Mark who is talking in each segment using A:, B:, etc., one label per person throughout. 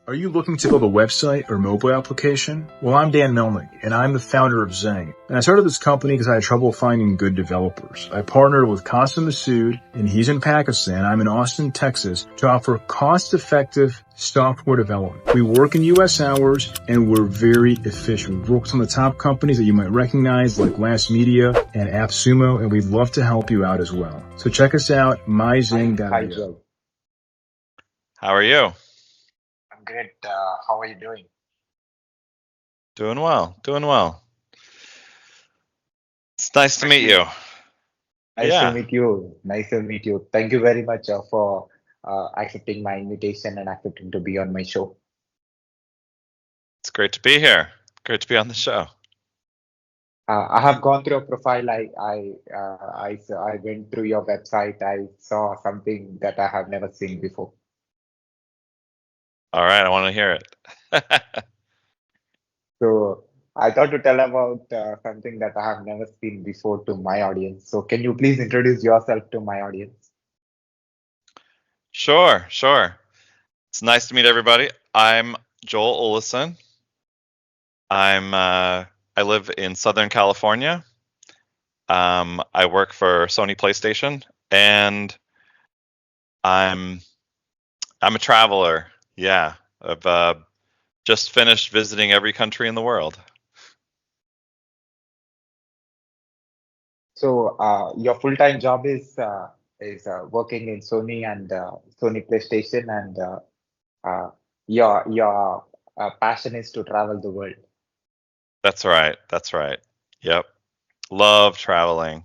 A: Are you looking to build a website or mobile application? Well, I'm Dan Melnick, and I'm the founder of Zeng. And I started this company because I had trouble finding good developers. I partnered with Qasim Masood, and he's in Pakistan. I'm in Austin, Texas, to offer cost-effective software development. We work in U.S. hours, and we're very efficient. We've worked with some of the top companies that you might recognize, like Last Media and AppSumo, and we'd love to help you out as well. So check us out, myzeng.io.
B: Hi, Joe.
C: How are you?
B: I'm great. How are you doing?
C: Doing well. It's nice to meet you.
B: Nice to meet you. Thank you very much for accepting my invitation and accepting to be on my show.
C: It's great to be here. Great to be on the show.
B: I have gone through your profile. I went through your website. I saw something that I have never seen before.
C: All right, I want to hear it.
B: So I thought to tell about something that I have never seen before to my audience. So can you please introduce yourself to my audience?
C: Sure. It's nice to meet everybody. I'm Joel Oleson. I live in Southern California. I work for Sony PlayStation, and I'm a traveler. Yeah, I've just finished visiting every country in the world.
B: So your full-time job is working in Sony and Sony PlayStation, and your passion is to travel the world.
C: That's right. Yep. Love traveling.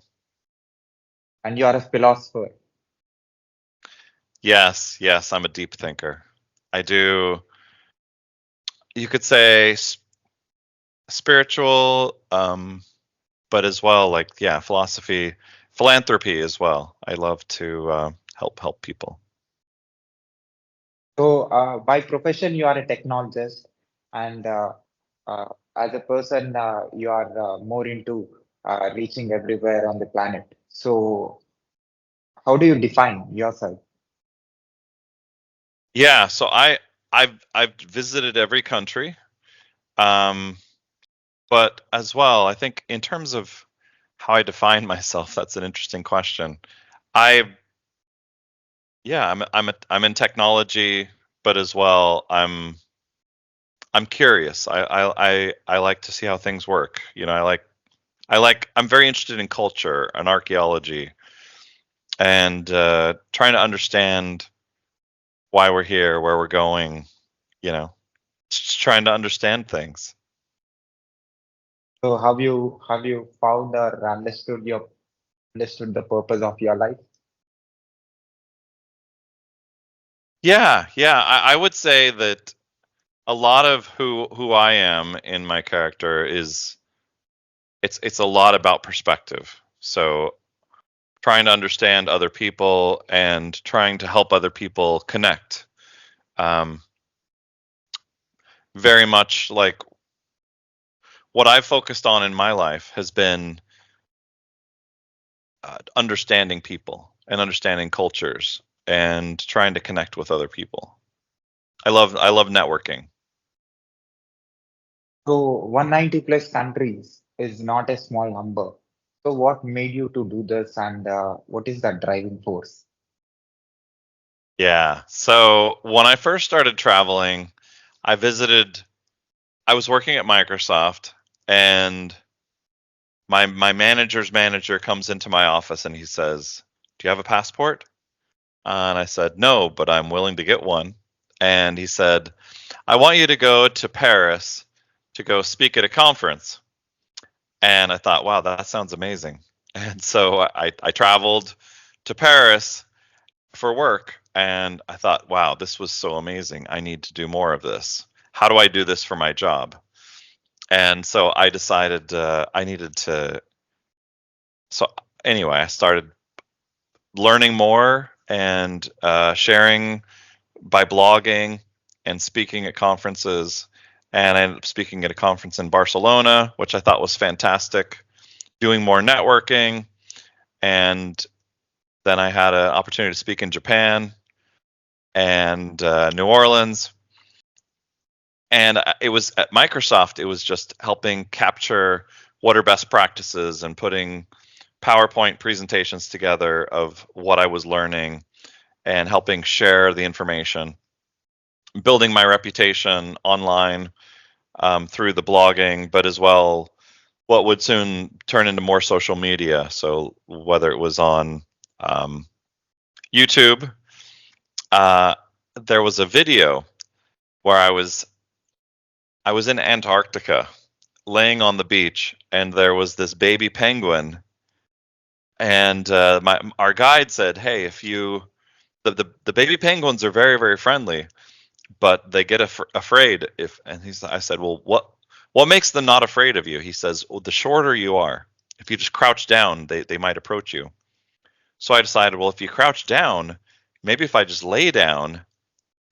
B: And you are a philosopher.
C: Yes, I'm a deep thinker. I do, you could say, spiritual, but as well, philosophy, philanthropy as well. I love to help people.
B: So by profession, you are a technologist, and as a person, you are more into reaching everywhere on the planet. So how do you define yourself?
C: Yeah, so I've visited every country, but as well, I think in terms of how I define myself, that's an interesting question. I'm in technology, but as well, I'm curious. I like to see how things work. You know, I'm very interested in culture and archaeology, and trying to understand why we're here, where we're going. You know, just trying to understand things.
B: So have you found or understood the purpose of your life?
C: Yeah. I would say that a lot of who I am in my character is it's a lot about perspective. So trying to understand other people and trying to help other people connect. Very much like what I've focused on in my life has been understanding people and understanding cultures and trying to connect with other people. I love networking.
B: So 190 plus countries is not a small number. So what made you to do this, and what is that driving force?
C: Yeah. So when I first started traveling, I was working at Microsoft, and my manager's manager comes into my office and he says, "Do you have a passport?" And I said, "No, but I'm willing to get one." And he said, "I want you to go to Paris to go speak at a conference." And I thought, wow, that sounds amazing. And so I traveled to Paris for work, and I thought, wow, this was so amazing. I need to do more of this. How do I do this for my job? And so I decided I needed to. So anyway, I started learning more and sharing by blogging and speaking at conferences. And I ended up speaking at a conference in Barcelona, which I thought was fantastic, doing more networking. And then I had an opportunity to speak in Japan and New Orleans. And it was at Microsoft, it was just helping capture what are best practices and putting PowerPoint presentations together of what I was learning and helping share the information, building my reputation online through the blogging, but as well what would soon turn into more social media. So whether it was on YouTube, there was a video where I was in Antarctica, laying on the beach, and there was this baby penguin, and our guide said, "Hey, if you the baby penguins are very, very friendly, but they get afraid if." And I said, "Well, what makes them not afraid of you?" He says, "Well, the shorter you are. If you just crouch down, they might approach you." So I decided, well, if you crouch down, maybe if I just lay down,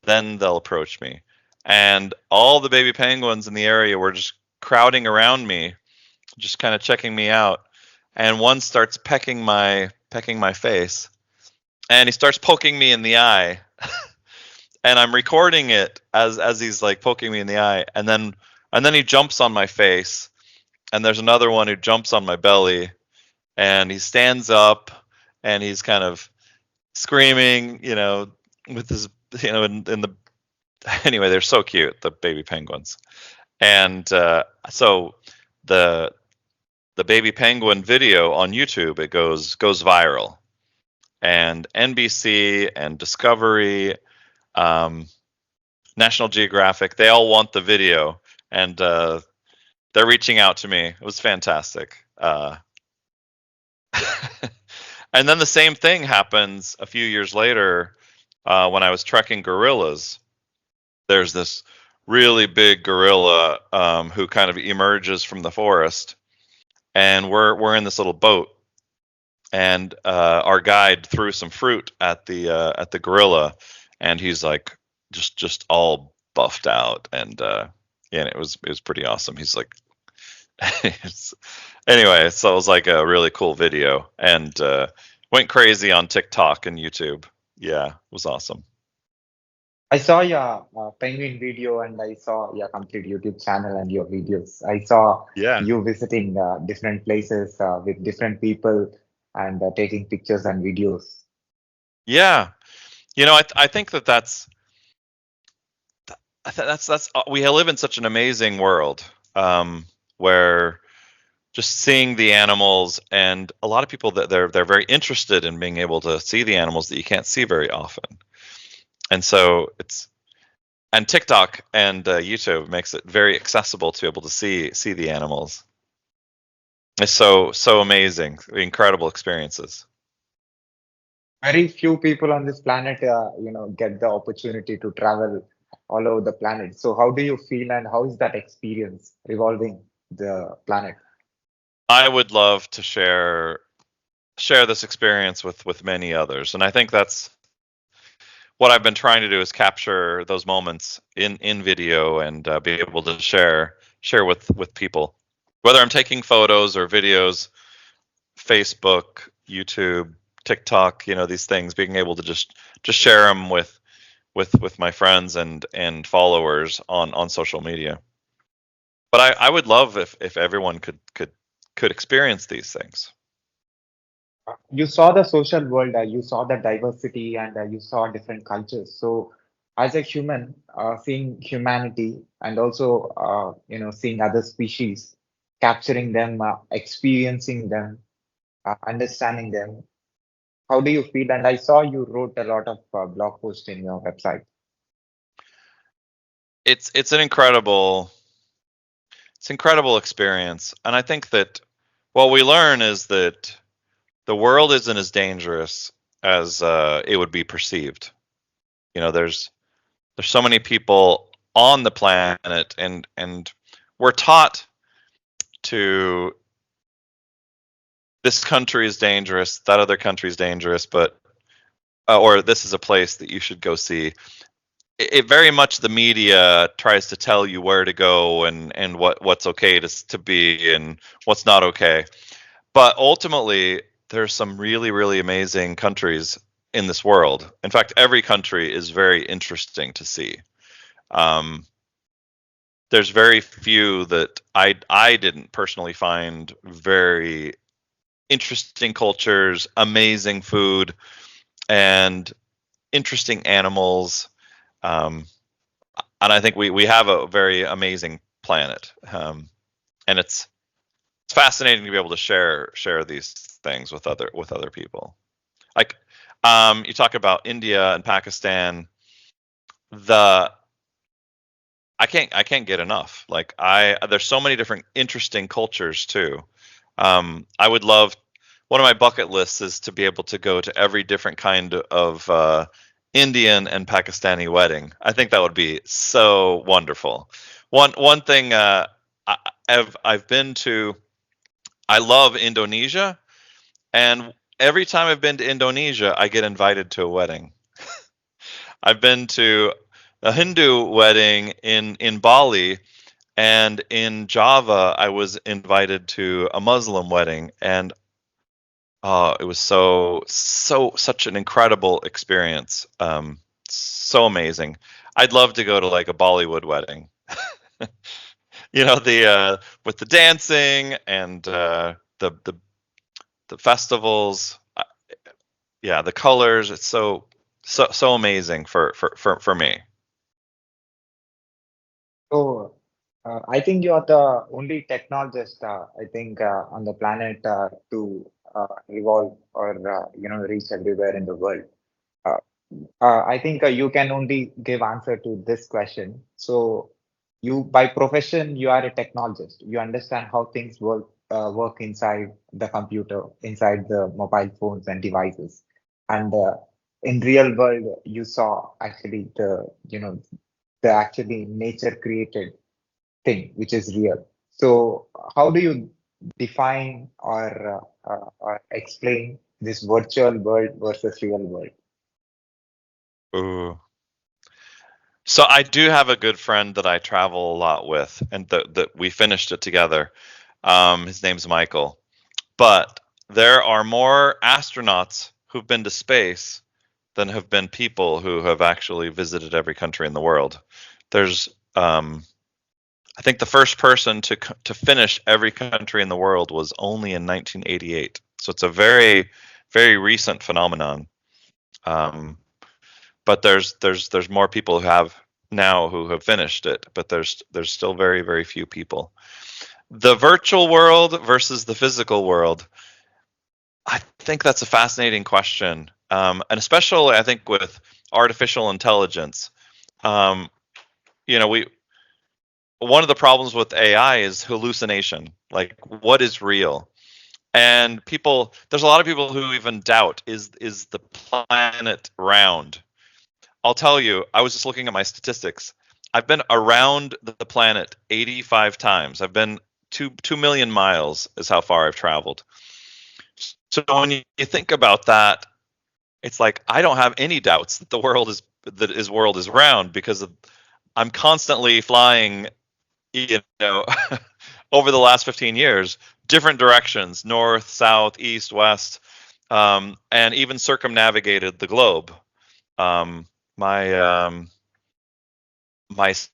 C: then they'll approach me. And all the baby penguins in the area were just crowding around me, just kind of checking me out. And one starts pecking my face, and he starts poking me in the eye. And I'm recording it as he's like poking me in the eye, and then he jumps on my face, and there's another one who jumps on my belly, and he stands up, and he's kind of screaming, with his, in the anyway, they're so cute, the baby penguins. And so the baby penguin video on YouTube, it goes viral, and NBC and Discovery, National Geographic, they all want the video, and they're reaching out to me. It was fantastic. And then the same thing happens a few years later when I was trekking gorillas. There's this really big gorilla who kind of emerges from the forest, and we're in this little boat, and our guide threw some fruit at the gorilla, and he's like just all buffed out, and it was pretty awesome. He's like, anyway, so it was like a really cool video, and went crazy on TikTok and YouTube. Yeah, it was awesome.
B: I saw your penguin video, and I saw your complete YouTube channel and your videos. I saw you visiting different places with different people and taking pictures and videos.
C: Yeah, I think that's we live in such an amazing world where just seeing the animals, and a lot of people that they're very interested in being able to see the animals that you can't see very often. And so and TikTok and YouTube makes it very accessible to be able to see the animals. It's so amazing, incredible experiences.
B: Very few people on this planet, get the opportunity to travel all over the planet. So how do you feel, and how is that experience revolving the planet?
C: I would love to share this experience with many others, and I think that's what I've been trying to do, is capture those moments in video and be able to share with people, whether I'm taking photos or videos, Facebook, YouTube, TikTok, these things, being able to just share them with my friends and followers on social media. But I would love if everyone could experience these things.
B: You saw the social world, you saw the diversity, and you saw different cultures. So as a human, seeing humanity, and also seeing other species, capturing them, experiencing them, understanding them, how do you feel? And I saw you wrote a lot of blog posts in your website.
C: It's an incredible experience, and I think that what we learn is that the world isn't as dangerous as it would be perceived. There's so many people on the planet, and we're taught to, this country is dangerous, that other country is dangerous, but or this is a place that you should go see. It very much, the media tries to tell you where to go and what's okay to be and what's not okay. But ultimately, there's some really, really amazing countries in this world. In fact, every country is very interesting to see. there's very few that I didn't personally find very interesting cultures, amazing food, and interesting animals. And I think we have a very amazing planet, and it's fascinating to be able to share these things with other people. Like, you talk about India and Pakistan. I can't get enough. Like, there's so many different interesting cultures too. I would love, one of my bucket lists is to be able to go to every different kind of Indian and Pakistani wedding. I think that would be so wonderful. One thing, I've been to. I love Indonesia, and every time I've been to Indonesia, I get invited to a wedding. I've been to a Hindu wedding in Bali, and in Java, I was invited to a Muslim wedding, and it was such an incredible experience. So amazing. I'd love to go to like a Bollywood wedding. The with the dancing and the festivals. Yeah, the colors. It's so amazing for me.
B: So I think you are the only technologist, I think, on the planet to evolve or reach everywhere in the world. Uh, I think you can only give answer to this question. So you, by profession, you are a technologist. You understand how things work inside the computer, inside the mobile phones and devices. And in real world, you saw actually the actually nature created thing, which is real. So how do you define or explain this virtual world versus real world?
C: Ooh. So I do have a good friend that I travel a lot with, and that we finished it together. His name's Michael. But there are more astronauts who've been to space than have been people who have actually visited every country in the world. There's, I think the first person to finish every country in the world was only in 1988. So it's a very, very recent phenomenon. But there's more people who have finished it, but there's still very, very few people. The virtual world versus the physical world. I think that's a fascinating question, and especially I think with artificial intelligence. We One of the problems with AI is hallucination. Like, what is real? And there's a lot of people who even doubt, is the planet round? I'll tell you, I was just looking at my statistics. I've been around the planet 85 times. I've been 2 million miles is how far I've traveled. So when you think about that, it's like I don't have any doubts that his world is round, because I'm constantly flying, over the last 15 years, different directions, north, south, east, west, and even circumnavigated the globe. My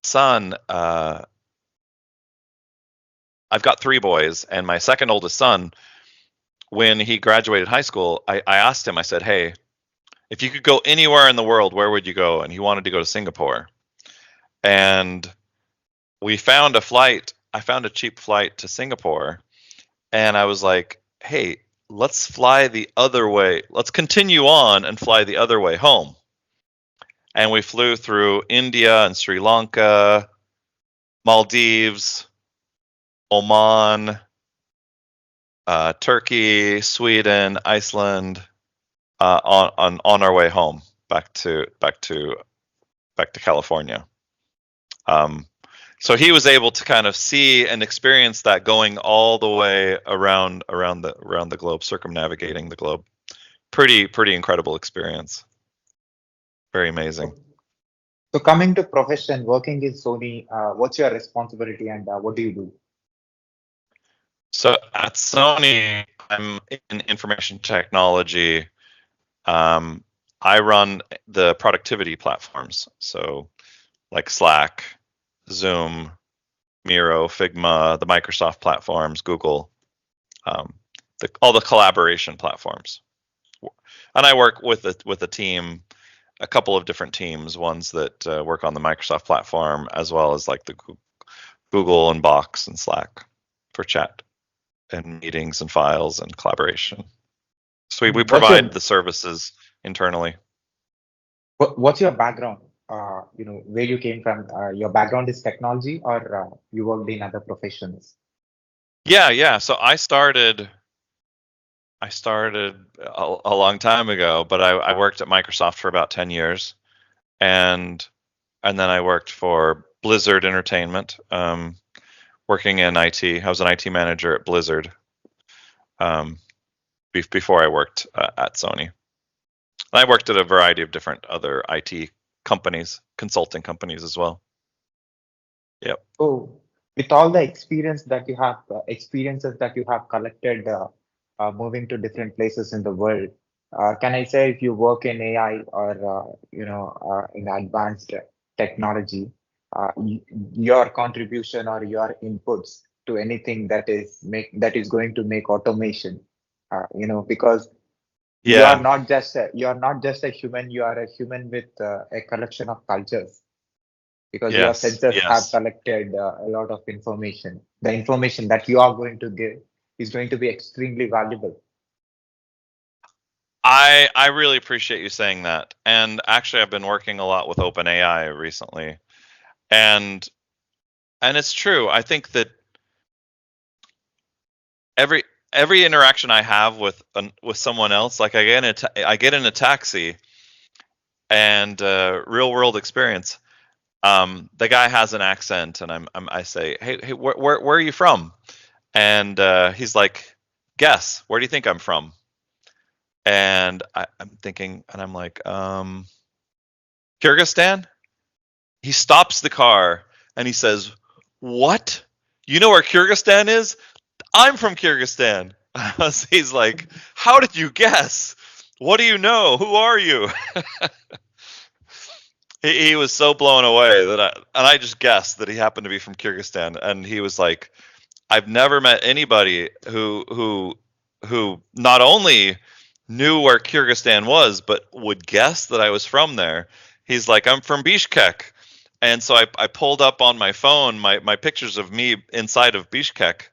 C: son, I've got 3 boys, and my second oldest son, when he graduated high school, I asked him, I said, hey, if you could go anywhere in the world, where would you go? And he wanted to go to Singapore. And we found a flight. I found a cheap flight to Singapore. And I was like, hey, let's fly the other way. Let's continue on and fly the other way home. And we flew through India and Sri Lanka, Maldives, Oman, Turkey, Sweden, Iceland, on our way home back to California. So he was able to kind of see and experience that, going all the way around the globe, circumnavigating the globe. Pretty incredible experience. Very amazing.
B: So coming to profession, working in Sony, what's your responsibility and what do you do?
C: So at Sony, I'm in information technology. I run the productivity platforms, so like Slack, Zoom, Miro, Figma, the Microsoft platforms, Google, all the collaboration platforms. And I work with a team, a couple of different teams, ones that work on the Microsoft platform, as well as like the Google and Box and Slack for chat and meetings and files and collaboration. So we provide the services internally.
B: What's your background? Where you came from? Your background is technology, or you worked in other professions?
C: Yeah. So I started a long time ago, but I worked at Microsoft for about 10 years, and then I worked for Blizzard Entertainment, working in IT. I was an IT manager at Blizzard before I worked at Sony. I worked at a variety of different other IT companies, consulting companies as well. Yep.
B: So, with all the experiences that you have collected, moving to different places in the world, can I say if you work in AI or in advanced technology, your contribution or your inputs to anything that is going to make automation, because you are
C: Yeah.
B: not just a human, you are a human with a collection of cultures, because your
C: Yes.
B: sensors have
C: Yes.
B: collected a lot of information. The information that you are going to give is going to be extremely valuable.
C: I really appreciate you saying that. And actually, I've been working a lot with OpenAI recently, and it's true. I think that every interaction I have with someone else, like I get in a taxi, and real world experience. The guy has an accent, and I say, hey, where are you from? And he's like, guess, where do you think I'm from? And I'm thinking, and I'm like, Kyrgyzstan? He stops the car and he says, what? You know where Kyrgyzstan is? I'm from Kyrgyzstan. He's like, how did you guess? What do you know? Who are you? He was so blown away that I just guessed that he happened to be from Kyrgyzstan, and he was like, I've never met anybody who not only knew where Kyrgyzstan was, but would guess that I was from there. He's like, I'm from Bishkek. And so I pulled up on my phone my pictures of me inside of Bishkek,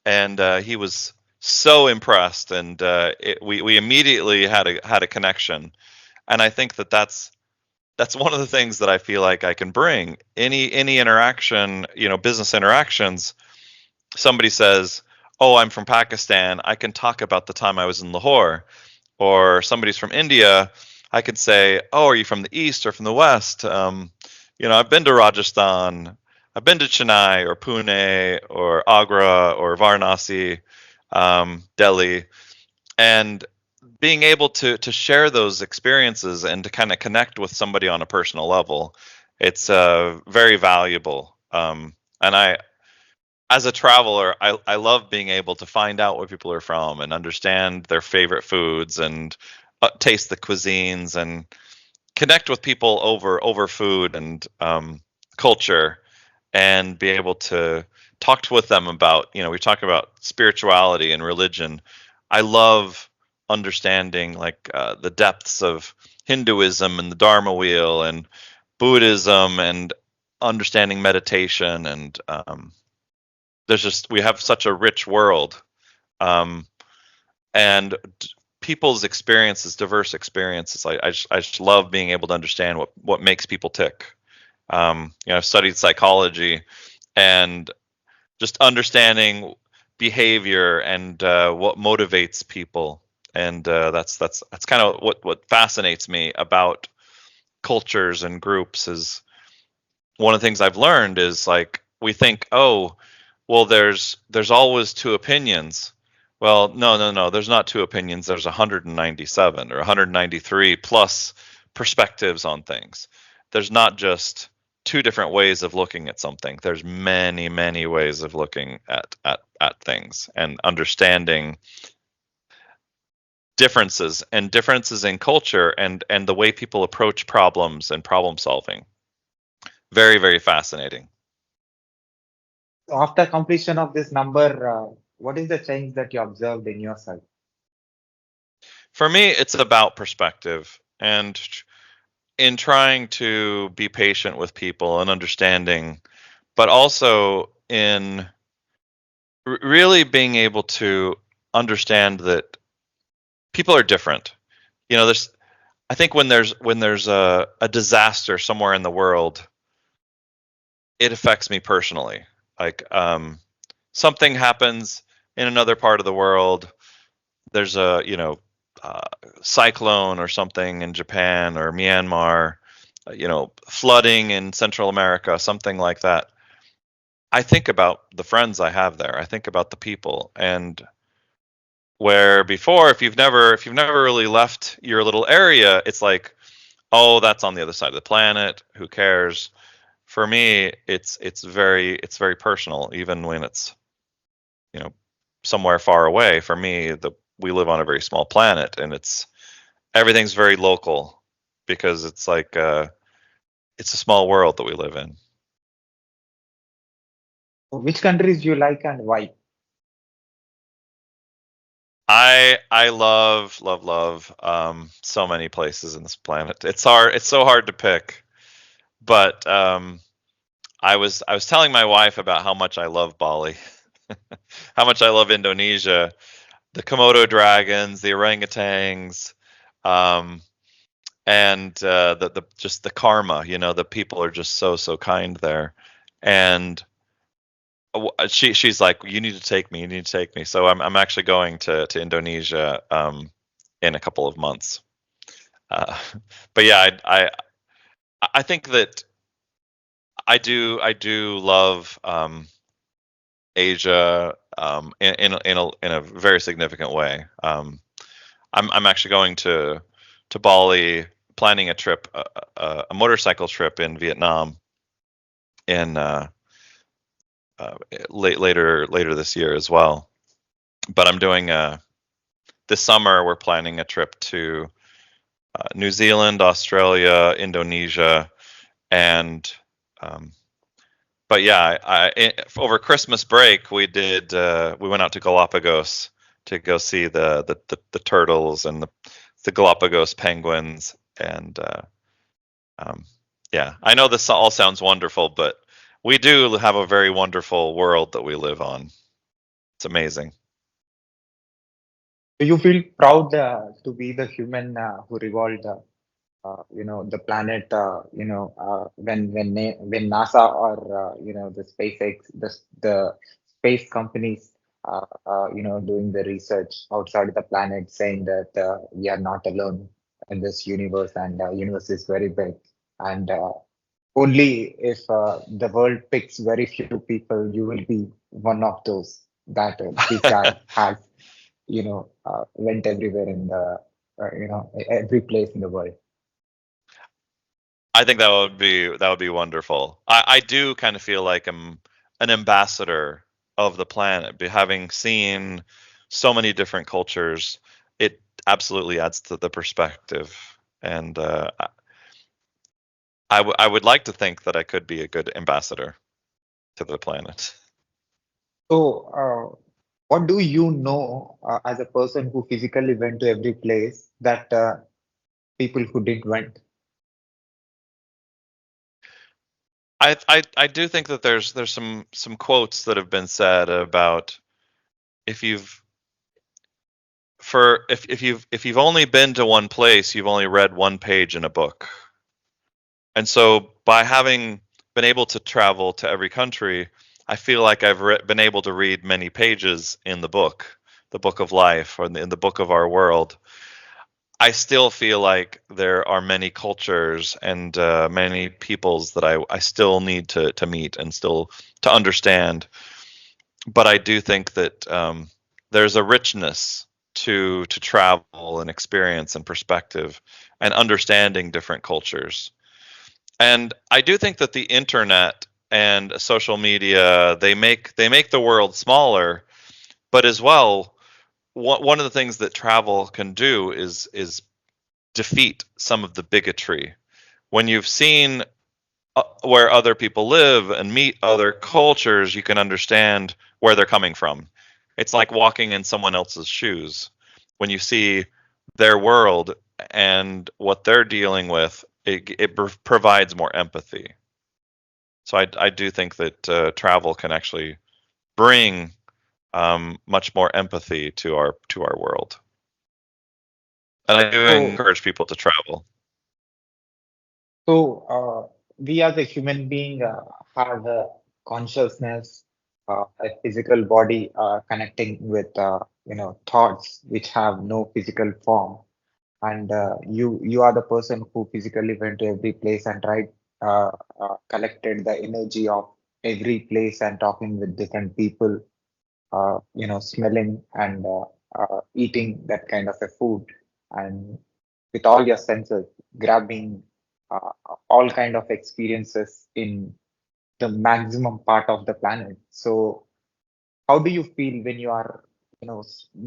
C: and he was so impressed, and we immediately had a connection. And I think that's one of the things that I feel like I can bring any interaction, business interactions. Somebody says, "Oh, I'm from Pakistan." I can talk about the time I was in Lahore. Or somebody's from India, I could say, "Oh, are you from the east or from the west?" I've been to Rajasthan, I've been to Chennai or Pune or Agra or Varanasi, Delhi, and being able to share those experiences and to kind of connect with somebody on a personal level, it's very valuable. And as a traveler, I love being able to find out where people are from and understand their favorite foods and taste the cuisines and connect with people over food and culture, and be able to talk with them about, we talk about spirituality and religion. I love understanding like the depths of Hinduism and the Dharma wheel and Buddhism, and understanding meditation, and we have such a rich world, and people's experiences, diverse experiences. I just love being able to understand what makes people tick. I've studied psychology, and just understanding behavior and what motivates people, and that's kind of what fascinates me about cultures and groups. Is one of the things I've learned is, like, we think, oh, well, there's always two opinions. Well, no, there's not two opinions. There's 197 or 193 plus perspectives on things. There's not just two different ways of looking at something. There's many ways of looking at things, and understanding differences in culture, and the way people approach problems and problem solving. Very fascinating.
B: So after completion of this number, what is the change that you observed in yourself?
C: For me, it's about perspective and in trying to be patient with people and understanding, but also in really being able to understand that people are different. You know, there's I think when there's a disaster somewhere in the world, it affects me personally. Like something happens in another part of the world. There's a uh, cyclone or something in Japan or Myanmar. Flooding in Central America, something like that. I think about the friends I have there. I think about the people, and where before, if you've never really left your little area, it's like, oh, that's on the other side of the planet. Who cares? For me, it's very personal, even when it's you know somewhere far away. For me, we live on a very small planet, and everything's very local because it's like it's a small world that we live in.
B: Which countries you like and why?
C: I love so many places in this planet. It's so hard to pick. But I was telling my wife about how much I love Bali, how much I love Indonesia, the Komodo dragons, the orangutans, um, and the just the karma. The people are just so kind there, and she's like, you need to take me, you need to take me. So I'm actually going to Indonesia in a couple of months. Uh, but yeah, I think that I do love Asia in a very significant way. I'm actually going to Bali, planning a trip, a motorcycle trip in Vietnam in later this year as well. But I'm doing this summer. We're planning a trip to New Zealand, Australia, Indonesia, and um, but yeah, over Christmas break we went out to Galapagos to go see the turtles and the Galapagos penguins, and um, yeah, I know this all sounds wonderful, but we do have a very wonderful world that we live on. It's amazing.
B: Do you feel proud to be the human who revolved, the planet? When NASA or the SpaceX, the space companies, doing the research outside the planet, saying that we are not alone in this universe, and universe is very big, and only if the world picks very few people, you will be one of those that this guy has, went everywhere in the, every place in the world.
C: I think that would be wonderful. I do kind of feel like I'm an ambassador of the planet, having seen so many different cultures. It absolutely adds to the perspective, and I would like to think that I could be a good ambassador to the planet.
B: So, what do you know as a person who physically went to every place that people who didn't went?
C: I do think that there's some quotes that have been said about if you've if you've only been to one place, you've only read one page in a book. And so by having been able to travel to every country, I feel like I've been able to read many pages in the book of life, or in the book of our world. I still feel like there are many cultures and many peoples that I still need to meet and still to understand. But I do think that there's a richness to travel and experience and perspective and understanding different cultures. And I do think that the internet and social media, they make the world smaller, but as well, one of the things that travel can do is defeat some of the bigotry. When you've seen where other people live and meet other cultures, you can understand where they're coming from. It's like walking in someone else's shoes. When you see their world and what they're dealing with, it provides more empathy. So I do think that travel can actually bring much more empathy to our world. And I do
B: So,
C: encourage people to travel.
B: we as a human being have a consciousness, a physical body connecting with thoughts which have no physical form. And you are the person who physically went to every place and collected the energy of every place and talking with different people, smelling and eating that kind of a food, and with all your senses, grabbing uh, all kind of experiences in the maximum part of the planet. So, how do you feel when you are,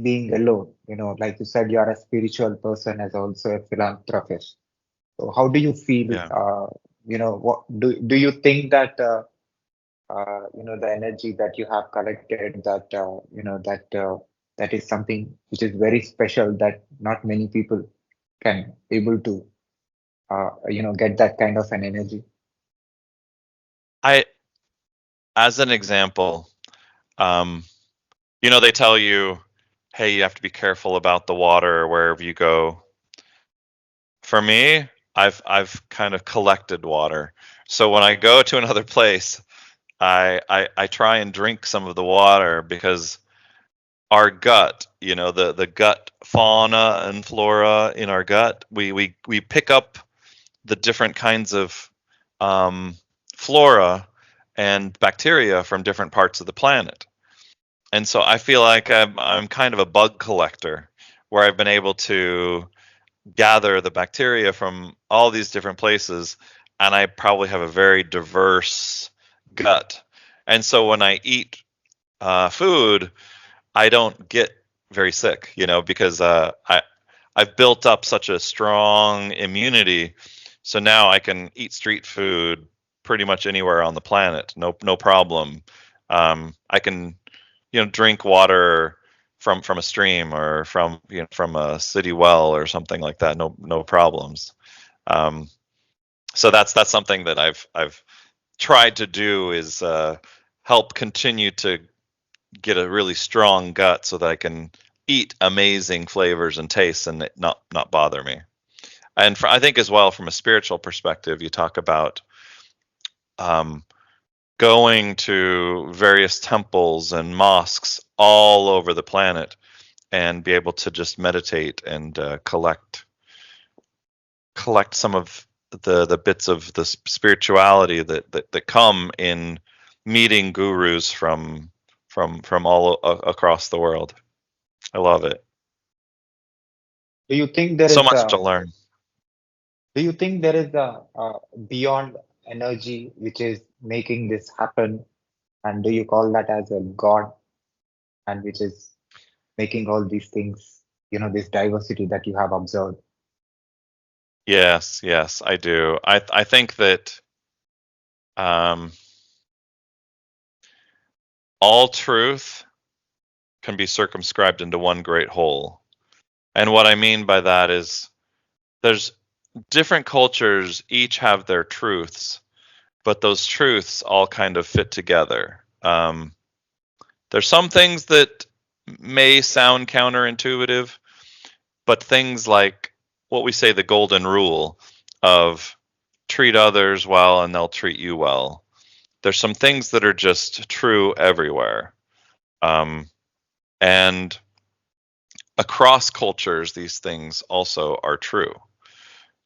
B: being alone? Like you said, you are a spiritual person as also a philanthropist. So, how do you feel?
C: Yeah.
B: What do you think that? The energy that you have collected, that is something which is very special that not many people can able to get that kind of an energy.
C: I, as an example, um, they tell you, hey, you have to be careful about the water wherever you go. For me, I've kind of collected water. So when I go to another place, I try and drink some of the water because our gut, the gut fauna and flora in our gut, we pick up the different kinds of flora and bacteria from different parts of the planet. And so I feel like I'm kind of a bug collector, where I've been able to gather the bacteria from all these different places, and I probably have a very diverse gut. And so when I eat food, I don't get very sick, because I've built up such a strong immunity. So now I can eat street food pretty much anywhere on the planet, no problem. I can, drink water from a stream or from a city well or something like that, no problems. Um, so that's something that I've tried to do, is help continue to get a really strong gut so that I can eat amazing flavors and tastes and it not bother me. And I think as well, from a spiritual perspective, you talk about um, going to various temples and mosques all over the planet and be able to just meditate and collect some of the bits of the spirituality that come in meeting gurus from all across the world. I love it.
B: Do you think there
C: So
B: is
C: much
B: a
C: to learn.
B: do you think there is a beyond energy which is making this happen? And do you call that as a God, and which is making all these things, this diversity that you have observed?
C: Yes, I do. I think that um, all truth can be circumscribed into one great whole. And what I mean by that is there's different cultures, each have their truths, but those truths all kind of fit together. There's some things that may sound counterintuitive, but things like what we say, the golden rule of treat others well and they'll treat you well. There's some things that are just true everywhere. And across cultures, these things also are true.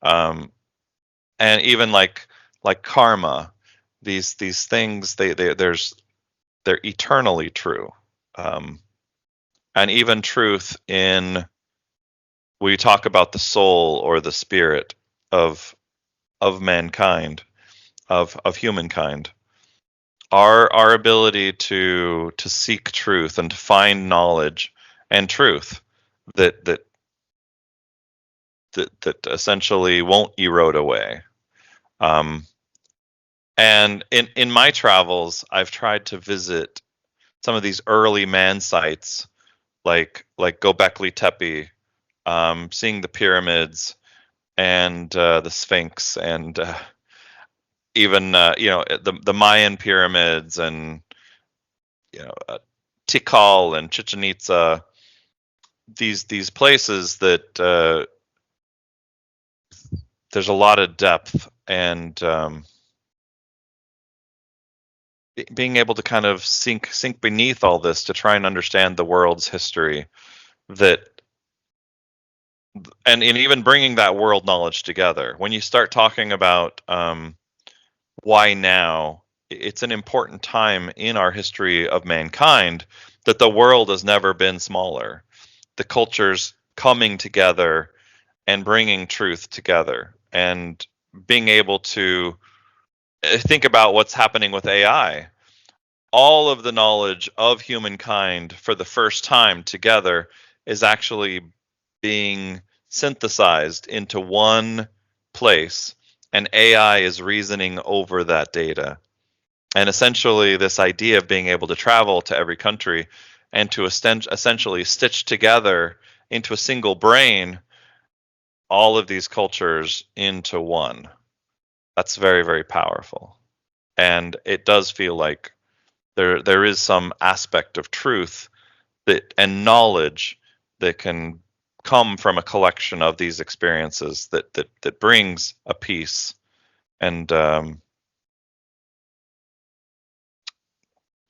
C: And even like karma, these things, they're eternally true. And even truth in, we talk about the soul or the spirit of mankind, of humankind. Our ability to seek truth and to find knowledge and truth that essentially won't erode away. And in my travels, I've tried to visit some of these early man sites, like Göbekli Tepe, seeing the pyramids and the Sphinx, and even the Mayan pyramids, and Tikal and Chichen Itza. These places that there's a lot of depth, and being able to kind of sink beneath all this to try and understand the world's history, and even bringing that world knowledge together. When you start talking about why now, it's an important time in our history of mankind that the world has never been smaller. The cultures coming together and bringing truth together, and being able to think about what's happening with AI. All of the knowledge of humankind for the first time together is actually being synthesized into one place, and AI is reasoning over that data. And essentially, this idea of being able to travel to every country and to essentially stitch together into a single brain all of these cultures into one. That's very, very powerful. And it does feel like there is some aspect of truth and knowledge that can come from a collection of these experiences that brings a peace, and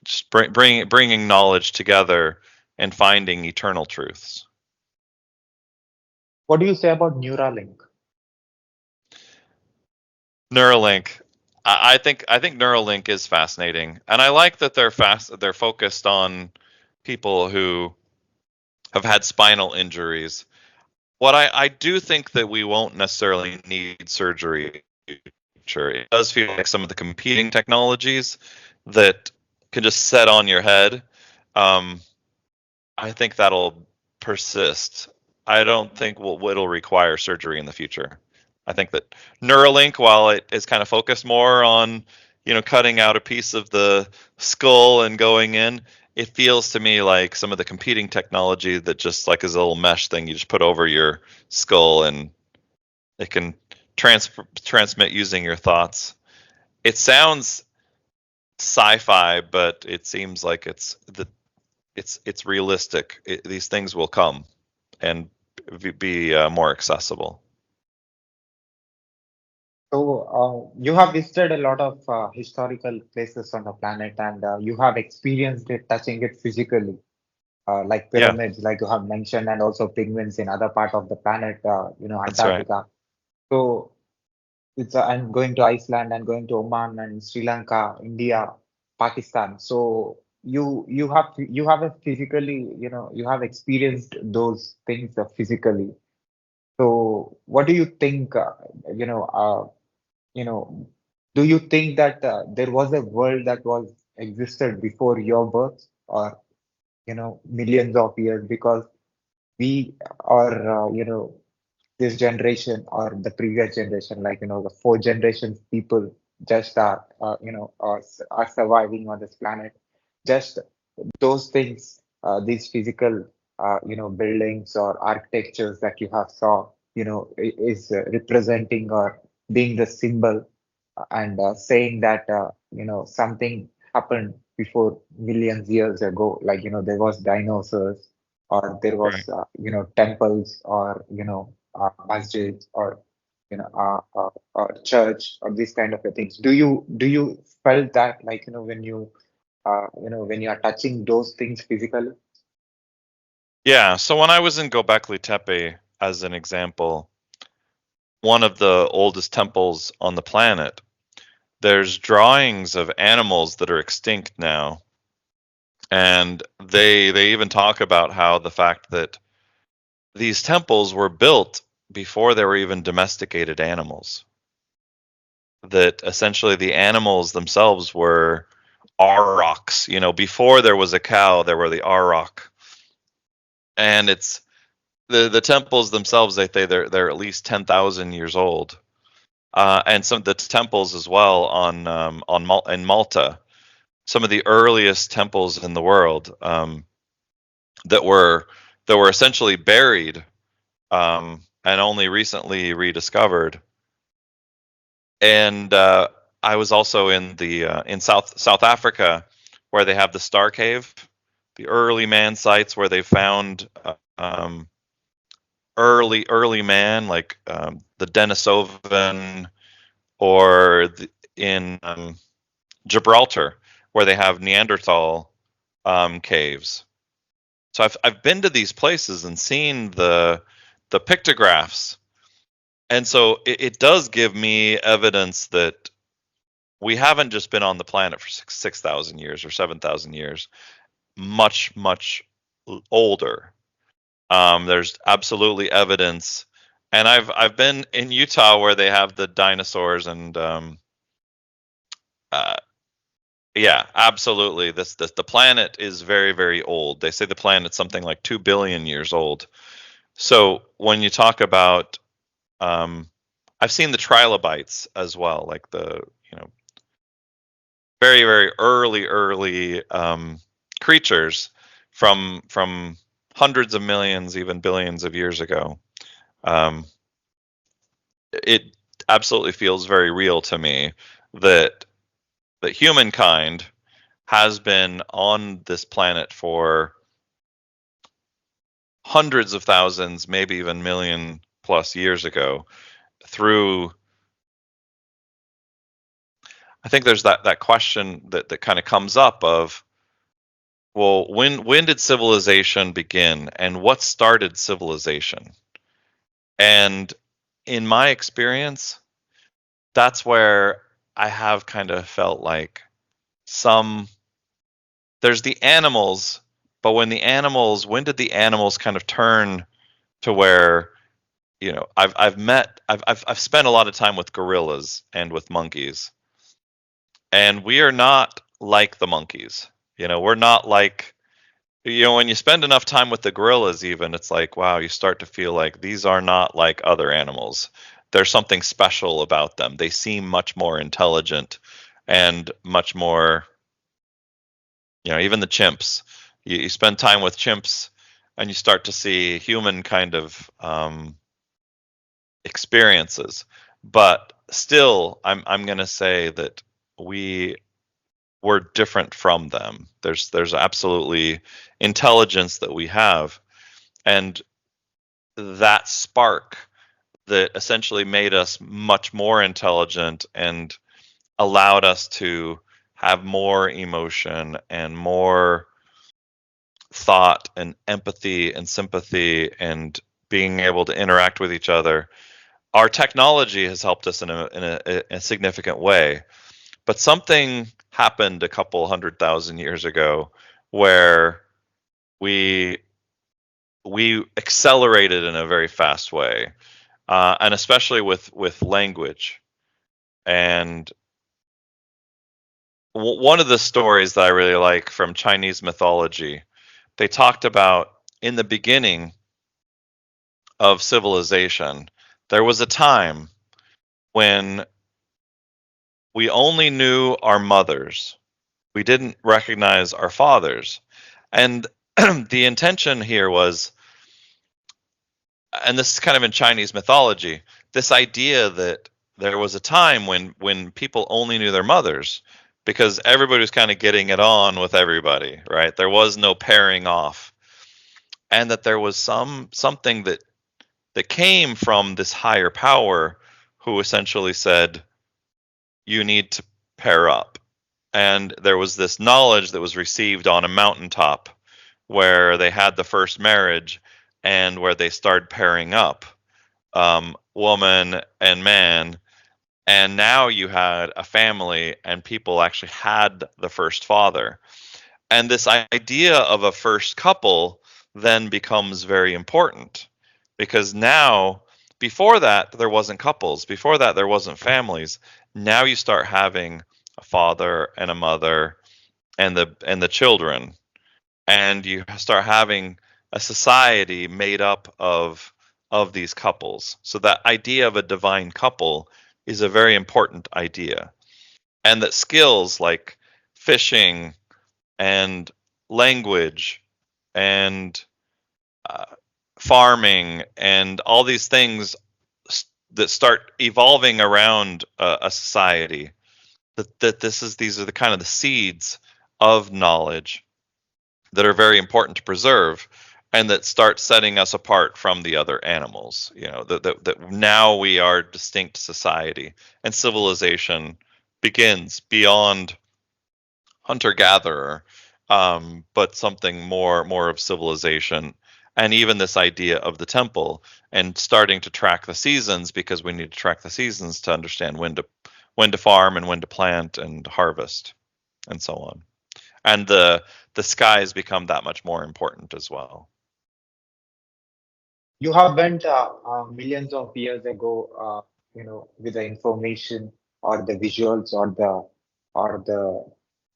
C: just bringing knowledge together and finding eternal truths.
B: What do you say about Neuralink?
C: Neuralink. I think Neuralink is fascinating, and I like that they're focused on people who have had spinal injuries. What I do think that we won't necessarily need surgery. Sure, it does feel like some of the competing technologies that can just set on your head. I think that'll persist. I don't think it'll require surgery in the future. I think that Neuralink, while it is kind of focused more on, cutting out a piece of the skull and going in, it feels to me like some of the competing technology that just like is a little mesh thing you just put over your skull, and it can transmit using your thoughts. It sounds sci-fi, but it seems like it's realistic. These things will come and be more accessible.
B: So you have visited a lot of historical places on the planet, and you have experienced it, touching it physically, like
C: Yeah,
B: pyramids, like you have mentioned, and also penguins in other part of the planet,
C: that's right.
B: Antarctica. So it's I'm going to Iceland and going to Oman and Sri Lanka, India, Pakistan. So you have a physically, you have experienced those things physically. So what do you think? You know, you know, do you think that there was a world that was existed before your birth, or millions of years? Because we are, this generation or the previous generation, like the four generations people just are surviving on this planet. Just those things, these physical, buildings or architectures that you have saw, is representing or being the symbol, and saying that something happened before millions years ago, like there was dinosaurs, or there
C: Right.
B: was temples, or masjids, or church, or these kind of things. Do you felt that, like when you are touching those things physically?
C: Yeah. So when I was in Göbekli Tepe, as an example, one of the oldest temples on the planet, there's drawings of animals that are extinct now, and they even talk about how the fact that these temples were built before there were even domesticated animals. That essentially the animals themselves were aurochs. Before there was a cow, there were the auroch, and it's the temples themselves. They say they're at least 10,000 years old, and some of the temples as well in Malta. Some of the earliest temples in the world that were essentially buried and only recently rediscovered. And I was also in South Africa, where they have the Star Cave, the early man sites where they found early man, like the Denisovan, or in Gibraltar, where they have Neanderthal caves. So I've been to these places and seen the pictographs, and so it does give me evidence that we haven't just been on the planet for 6,000 years or 7,000 years, much older. There's absolutely evidence, and I've been in Utah where they have the dinosaurs, and yeah, absolutely. The planet is very old. They say the planet's something like 2 billion years old. So when you talk about, I've seen the trilobites as well, like the very early creatures from hundreds of millions, even billions of years ago. It absolutely feels very real to me that humankind has been on this planet for hundreds of thousands, maybe even million plus years ago. I think there's that question that kind of comes up of, well, when did civilization begin, and what started civilization? And in my experience, that's where I have kind of felt like there's the animals, but when did the animals kind of turn to where, I've spent a lot of time with gorillas and with monkeys, and we are not like the monkeys. We're not like, when you spend enough time with the gorillas, even, it's like, wow, you start to feel like these are not like other animals. There's something special about them. They seem much more intelligent and much more, even the chimps. You spend time with chimps and you start to see human kind of experiences. But still, I'm going to say that we're different from them. There's absolutely intelligence that we have, and that spark that essentially made us much more intelligent and allowed us to have more emotion and more thought and empathy and sympathy and being able to interact with each other. Our technology has helped us in a significant way, but something happened a couple 100,000 years ago where we accelerated in a very fast way, and especially with language. And one of the stories that I really like from Chinese mythology, they talked about, in the beginning of civilization, there was a time when we only knew our mothers. We didn't recognize our fathers. And the intention here was, and this is kind of in Chinese mythology, this idea that there was a time when people only knew their mothers because everybody was kind of getting it on with everybody, right? There was no pairing off. And that there was something that came from this higher power who essentially said, you need to pair up. And there was this knowledge that was received on a mountaintop where they had the first marriage and where they started pairing up, woman and man. And now you had a family and people actually had the first father. And this idea of a first couple then becomes very important, because now, before that, there wasn't couples. Before that, there wasn't families. Now you start having a father and a mother and the children, and you start having a society made up of these couples. So that idea of a divine couple is a very important idea, and that skills like fishing and language and farming and all these things that start evolving around a society, these are the kind of the seeds of knowledge that are very important to preserve, and that start setting us apart from the other animals. That now we are distinct society, and civilization begins beyond hunter-gatherer, but something more of civilization. And even this idea of the temple, and starting to track the seasons, because we need to track the seasons to understand when to farm and when to plant and harvest and so on. And the skies become that much more important as well.
B: You have went millions of years ago, with the information or the visuals or the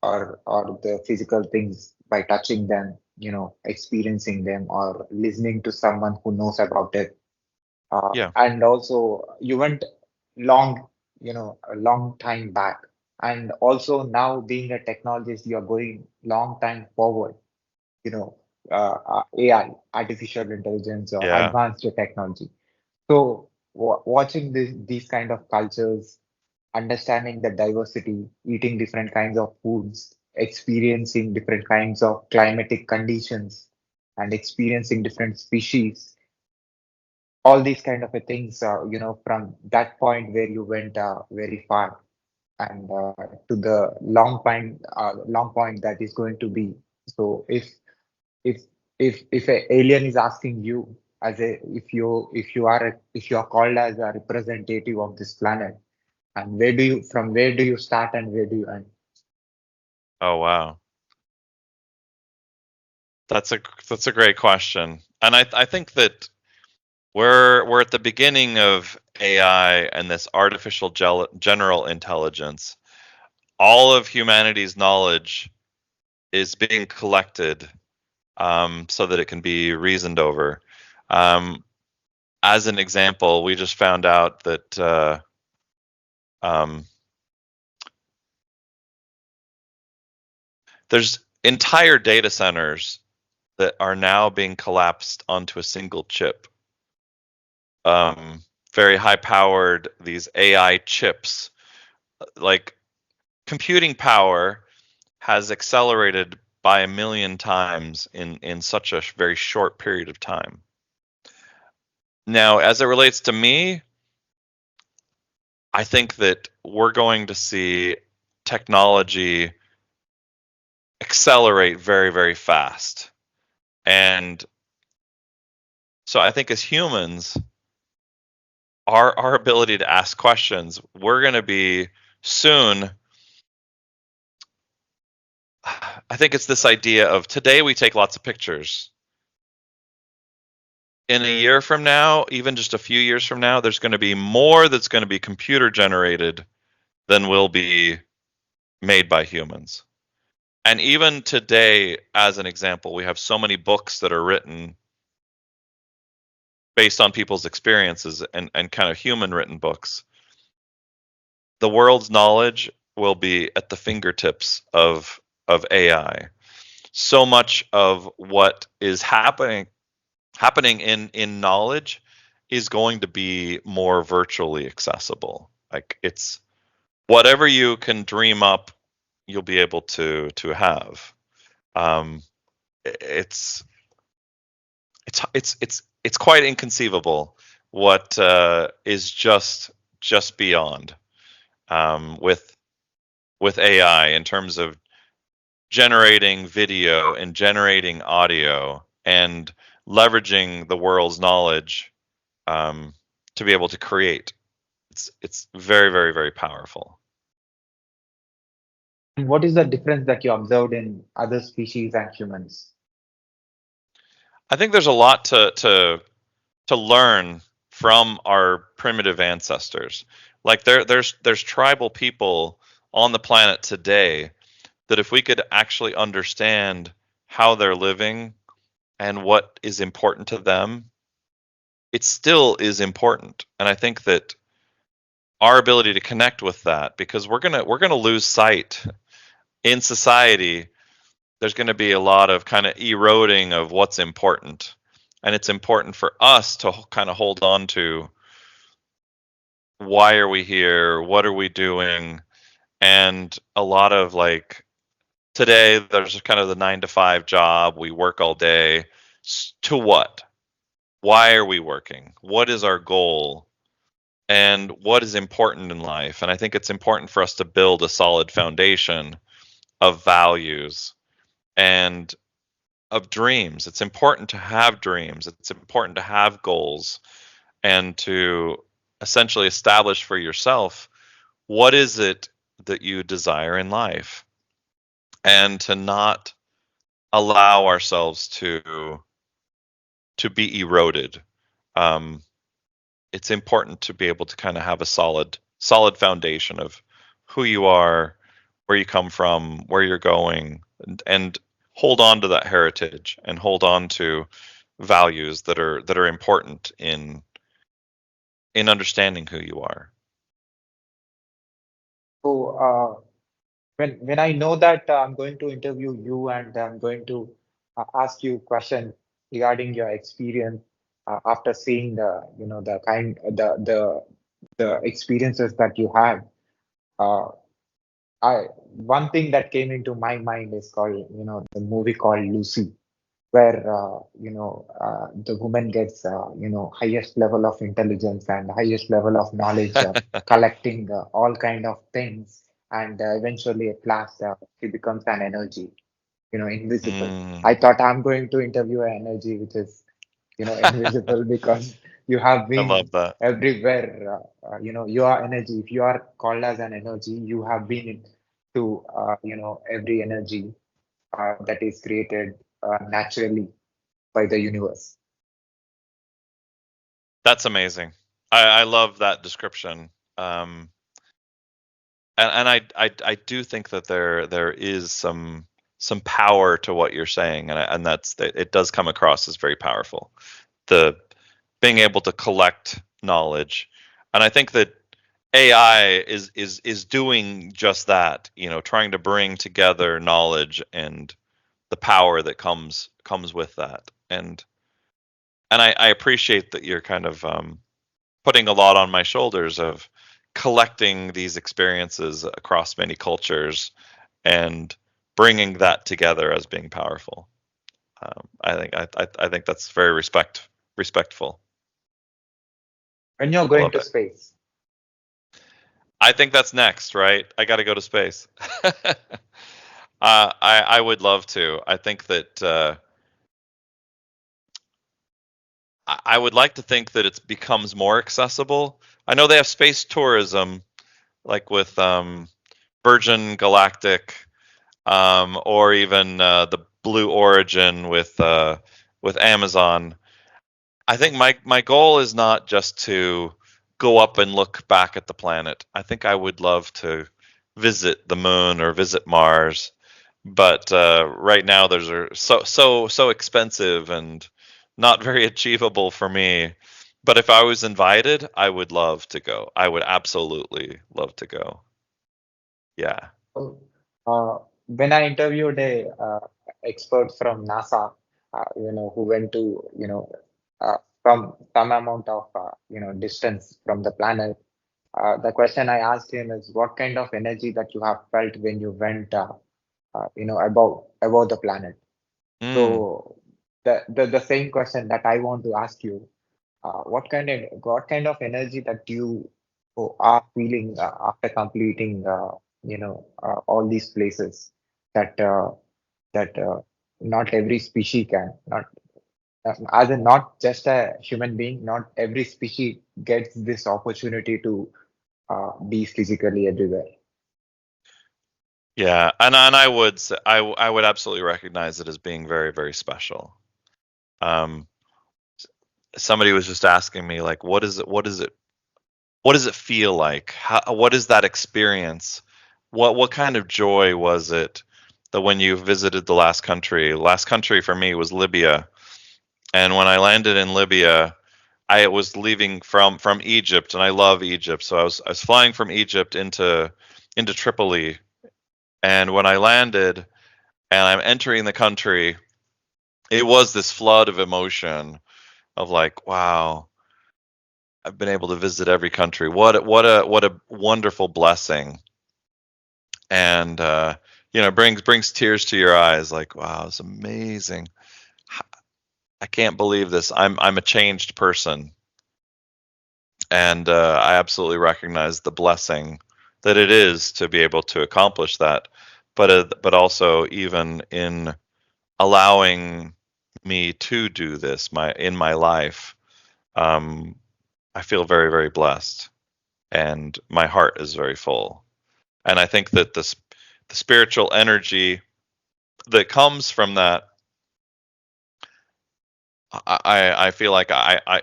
B: or the physical things by touching them, experiencing them or listening to someone who knows about it.
C: Yeah.
B: And also you went long, a long time back. And also now being a technologist, you're going long time forward, you know, AI, artificial intelligence or
C: Yeah.
B: advanced technology. So watching these kind of cultures, understanding the diversity, eating different kinds of foods, experiencing different kinds of climatic conditions, and experiencing different species, all these kind of a things, from that point where you went very far and to the long point that is going to be. So if if an alien is asking you as a if you are called as a representative of this planet, and where do you start and where do you end?
C: Oh wow. That's a great question. And I think that we're at the beginning of AI and this artificial general intelligence. All of humanity's knowledge is being collected, so that it can be reasoned over. As an example, we just found out that there's entire data centers that are now being collapsed onto a single chip. Very high powered, these AI chips. Like, computing power has accelerated by 1 million times in such a very short period of time. Now, as it relates to me, I think that we're going to see technology accelerate very, very fast. And so I think as humans, our ability to ask questions, we're going to be soon. I think it's this idea of today we take lots of pictures. In a year from now, even just a few years from now, there's going to be more that's going to be computer generated than will be made by humans. And even today, as an example, we have so many books that are written based on people's experiences and kind of human written books. The world's knowledge will be at the fingertips of AI. So much of what is happening in knowledge is going to be more virtually accessible. Like, it's whatever you can dream up, you'll be able to have. It's quite inconceivable what is just beyond, with AI, in terms of generating video and generating audio and leveraging the world's knowledge, to be able to create. It's very, very, very powerful.
B: And what is the difference that you observed in other species and humans?
C: I think there's a lot to learn from our primitive ancestors. Like, there's tribal people on the planet today that if we could actually understand how they're living and what is important to them, it still is important. And I think that our ability to connect with that, because we're gonna lose sight in society. There's going to be a lot of kind of eroding of what's important, and it's important for us to kind of hold on to why are we here, what are we doing, and a lot of like today there's kind of the 9 to 5 job, we work all day. To what? Why are we working? What is our goal? And what is important in life? And I think it's important for us to build a solid foundation of values and of dreams. It's important to have dreams. It's important to have goals and to essentially establish for yourself what is it that you desire in life, and to not allow ourselves to be eroded. It's important to be able to kind of have a solid foundation of who you are, where you come from, where you're going, and hold on to that heritage and hold on to values that are important in understanding who you are.
B: So when I know that I'm going to interview you and I'm going to ask you question regarding your experience after seeing the experiences that you had, uh, I one thing that came into my mind is called the movie called Lucy, where the woman gets highest level of intelligence and highest level of knowledge, collecting all kind of things, and eventually at last she becomes an energy, invisible. I thought I'm going to interview an energy which is invisible because you have
C: I
B: been
C: love that.
B: everywhere. You are energy. If you are called as an energy, you have been to every energy that is created naturally by the universe.
C: That's amazing. I love that description. And I do think that there is some power to what you're saying, and that's it does come across as very powerful. The being able to collect knowledge, and I think that AI is doing just that. Trying to bring together knowledge and the power that comes with that, and I appreciate that you're kind of putting a lot on my shoulders of collecting these experiences across many cultures and bringing that together as being powerful. I think that's very respectful.
B: When you're
C: I
B: going
C: love
B: to
C: it.
B: space,
C: I think that's next, right? I got to go to space. I would love to. I think that I would like to think that it becomes more accessible. I know they have space tourism, like with Virgin Galactic, or even the Blue Origin with Amazon. I think my goal is not just to go up and look back at the planet. I think I would love to visit the moon or visit Mars, but right now those are so expensive and not very achievable for me. But if I was invited, I would love to go. I would absolutely love to go. Yeah.
B: so, when I interviewed a expert from NASA, who went to from some amount of distance from the planet, the question I asked him is what kind of energy that you have felt when you went above the planet.
C: Mm.
B: So the same question that I want to ask you, what kind of energy that you are feeling after completing all these places that not every species can, not as in not just a human being, not every species gets this opportunity to be physically everywhere.
C: Yeah, and I would say, I would absolutely recognize it as being very, very special. Um, Somebody was just asking me like, what does it feel like? What is that experience? What kind of joy was it that when you visited the last country? Last country for me was Libya, and when I landed in Libya, I was leaving from Egypt, and I love Egypt. So I was flying from Egypt into Tripoli, and when I landed and I'm entering the country, it was this flood of emotion of like, wow, I've been able to visit every country. What a wonderful blessing, and brings tears to your eyes. Like, wow, it's amazing. I can't believe this. I'm a changed person, and I absolutely recognize the blessing that it is to be able to accomplish that. But also even in allowing me to do this in my life, I feel very, very blessed, and my heart is very full. And I think that the spiritual energy that comes from that, I feel like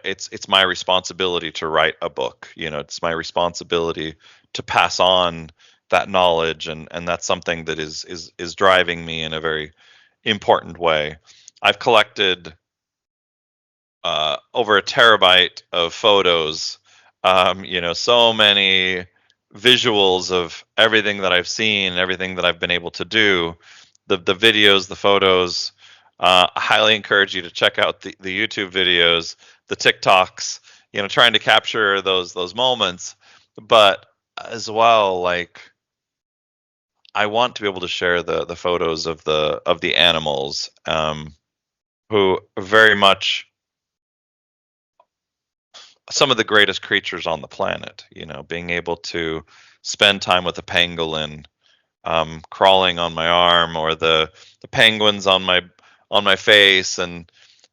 C: it's my responsibility to write a book. It's my responsibility to pass on that knowledge, and that's something that is driving me in a very important way. I've collected over a terabyte of photos, so many visuals of everything that I've seen, everything that I've been able to do, the videos, the photos. I highly encourage you to check out the YouTube videos, the TikToks, trying to capture those moments. But as well, like, I want to be able to share the photos of the animals, who very much some of the greatest creatures on the planet. Being able to spend time with a pangolin, crawling on my arm, or the penguins on my face, and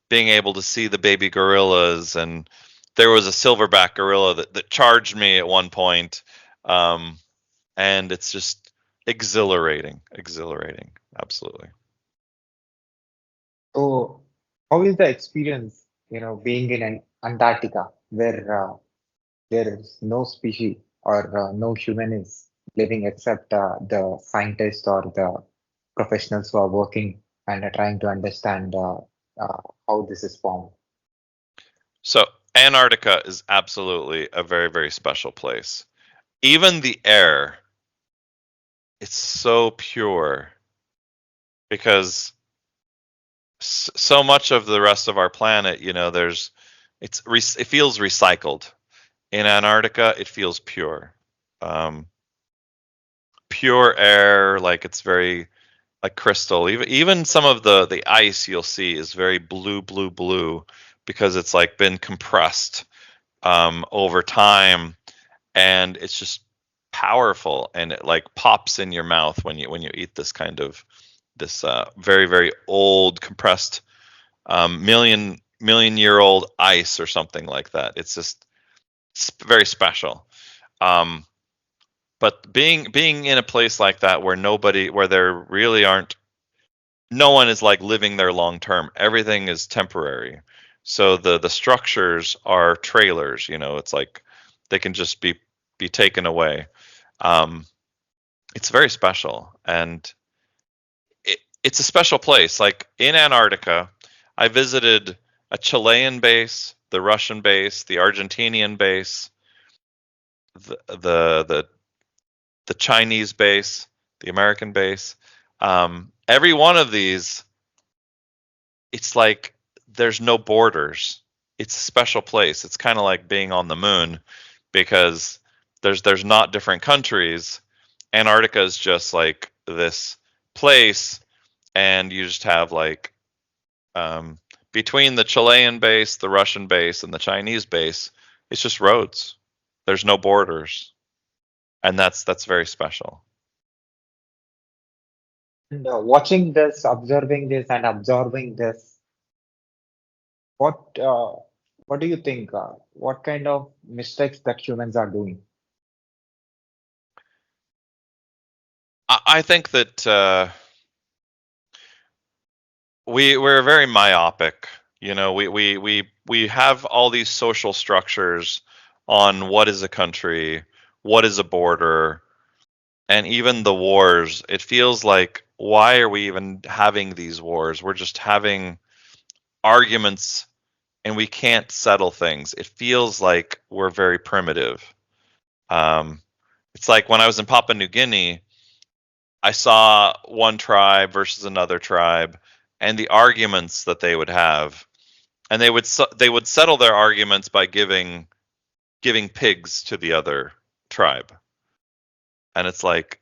C: being able to see the baby gorillas. And there was a silverback gorilla that charged me at one point, and it's just exhilarating, absolutely.
B: So, how is the experience, being in Antarctica, where there is no species or no human is living except the scientists or the professionals who are working and are trying to understand how this is formed?
C: So Antarctica is absolutely a very, very special place. Even the air, it's so pure, because so much of the rest of our planet, it feels recycled. In Antarctica, it feels pure. Pure air, like it's very like crystal. Even some of the ice you'll see is very blue, because it's like been compressed over time, and it's just powerful, and it like pops in your mouth when you eat this very, very old compressed million year old ice or something like that. It's just very special. But being in a place like that where there really aren't, no one is like living there long term. Everything is temporary. So the structures are trailers. It's like they can just be taken away. It's very special, and it's a special place. Like in Antarctica, I visited a Chilean base, the Russian base, the Argentinian base, the Chinese base, the American base. Every one of these, it's like there's no borders. It's a special place. It's kind of like being on the moon, because there's not different countries. Antarctica is just like this place, and you just have like between the Chilean base, the Russian base, and the Chinese base, it's just roads. There's no borders, and that's very special.
B: And watching this, observing this, and absorbing this, what uh, what do you think? What kind of mistakes that humans are doing?
C: I think that we're very myopic. We have all these social structures on what is a country, what is a border, and even the wars. It feels like, why are we even having these wars? We're just having arguments and we can't settle things. It feels like we're very primitive. It's like when I was in Papua New Guinea, I saw one tribe versus another tribe, and the arguments that they would have, and they would settle their arguments by giving pigs to the other tribe, and it's like,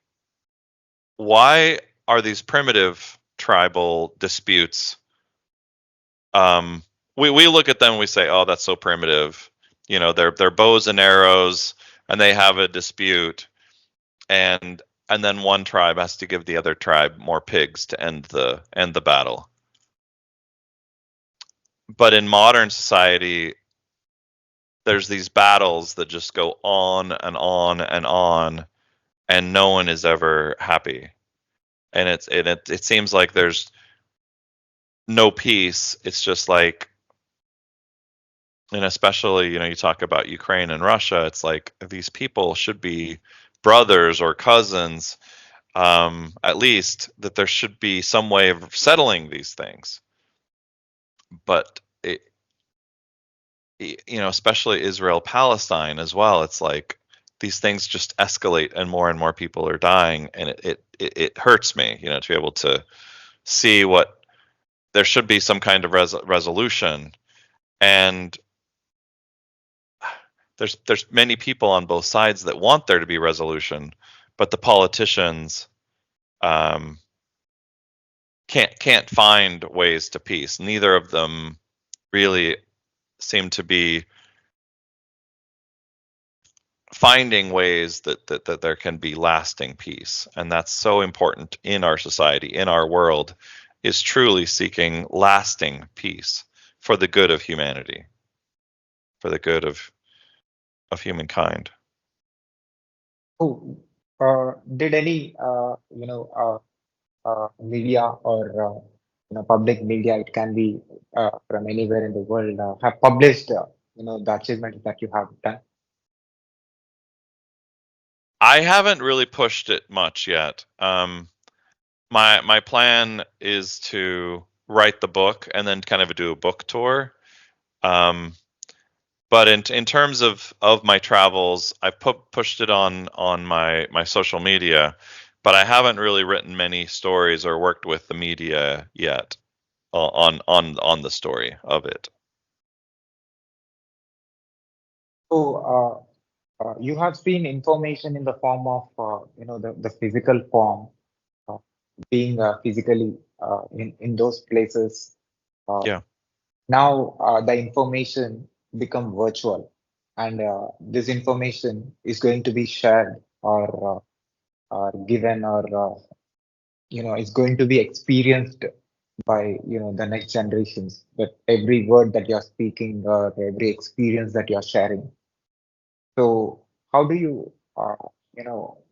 C: why are these primitive tribal disputes? We look at them and we say, oh, that's so primitive. They're bows and arrows, and they have a dispute, and then one tribe has to give the other tribe more pigs to end the battle. But in modern society, there's these battles that just go on and on and on, and no one is ever happy. And it seems like there's no peace. It's just like, and especially, you talk about Ukraine and Russia, it's like these people should be brothers or cousins, at least, that there should be some way of settling these things. But especially Israel Palestine as well, it's like these things just escalate and more people are dying, and it hurts me, to be able to see what there should be some kind of resolution. And there's many people on both sides that want there to be resolution, but the politicians can't find ways to peace. Neither of them really seem to be finding ways that there can be lasting peace. And that's so important in our society, in our world, is truly seeking lasting peace for the good of humanity, for the good of humankind.
B: Oh, did any media or public media, it can be from anywhere in the world, have published the achievements that you have done?
C: I haven't really pushed it much yet. My plan is to write the book and then kind of do a book tour. But in terms of my travels, I've pushed it on my social media, but I haven't really written many stories or worked with the media yet on the story of it.
B: So you have seen information in the form of the physical form, uh, being physically in those places.
C: Yeah.
B: Now the information become virtual, and this information is going to be shared or given or is going to be experienced by the next generations. That every word that you're speaking or every experience that you're sharing. So how do you you know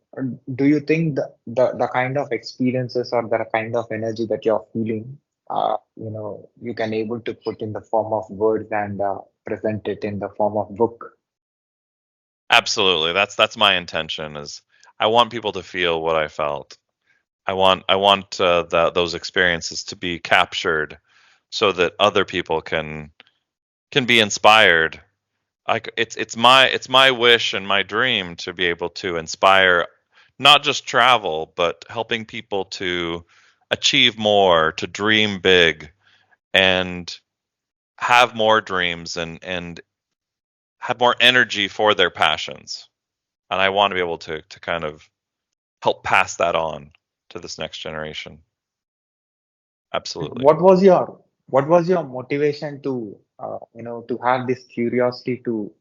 B: do you think the kind of experiences or the kind of energy that you're feeling, you can able to put in the form of words and present it in the form of book?
C: Absolutely. That's my intention. Is I want people to feel what I felt. I want those experiences to be captured so that other people can be inspired. It's my wish and my dream to be able to inspire not just travel, but helping people to achieve more, to dream big, and have more dreams and have more energy for their passions. And I want to be able to kind of help pass that on to this next generation. Absolutely.
B: What was your motivation to to have this curiosity to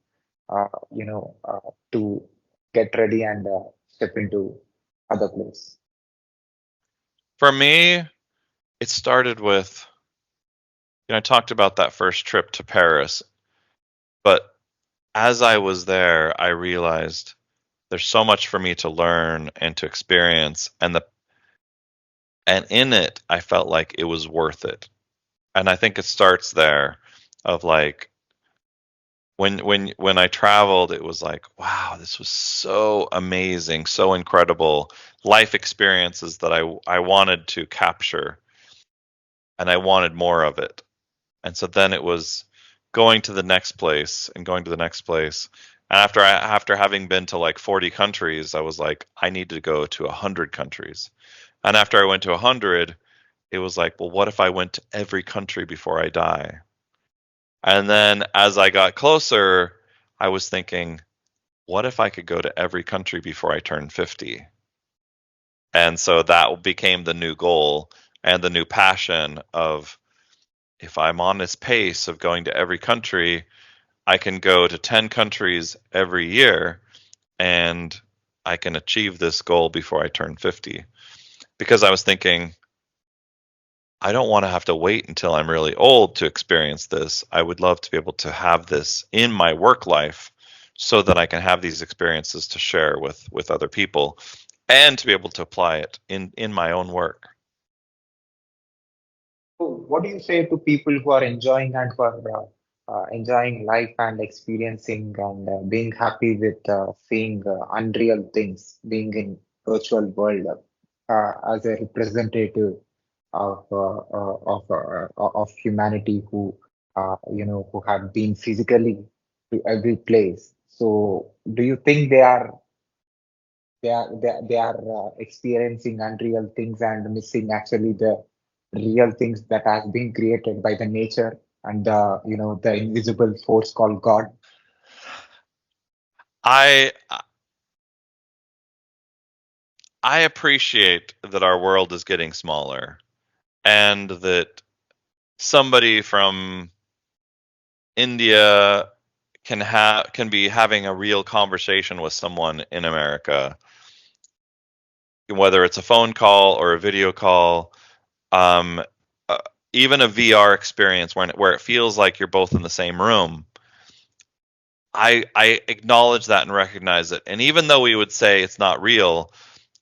B: to get ready and step into other place?
C: For me, it started with, I talked about that first trip to Paris, but as I was there, I realized there's so much for me to learn and to experience, and in it, I felt like it was worth it. And I think it starts there, of like, when I traveled, it was like, wow, this was so amazing, so incredible life experiences that I wanted to capture, and I wanted more of it. And so then it was going to the next place and going to the next place. And after having been to like 40 countries, I was like, I need to go to 100 countries. And after I went to 100, it was like, well, what if I went to every country before I die? And then as I got closer, I was thinking, what if I could go to every country before I turn 50? And so that became the new goal and the new passion of, if I'm on this pace of going to every country, I can go to 10 countries every year and I can achieve this goal before I turn 50. Because I was thinking, I don't want to have to wait until I'm really old to experience this. I would love to be able to have this in my work life so that I can have these experiences to share with other people and to be able to apply it in my own work.
B: So what do you say to people who are enjoying and who are enjoying life and experiencing and being happy with seeing unreal things, being in virtual world as a representative of humanity who who have been physically to every place. So do you think they are experiencing unreal things and missing actually the real things that has been created by the nature and the the invisible force called God?
C: I I appreciate that our world is getting smaller and that somebody from India can be having a real conversation with someone in America, whether it's a phone call or a video call, um, uh, even a VR experience where it feels like you're both in the same room. I acknowledge that and recognize it. And even though we would say it's not real,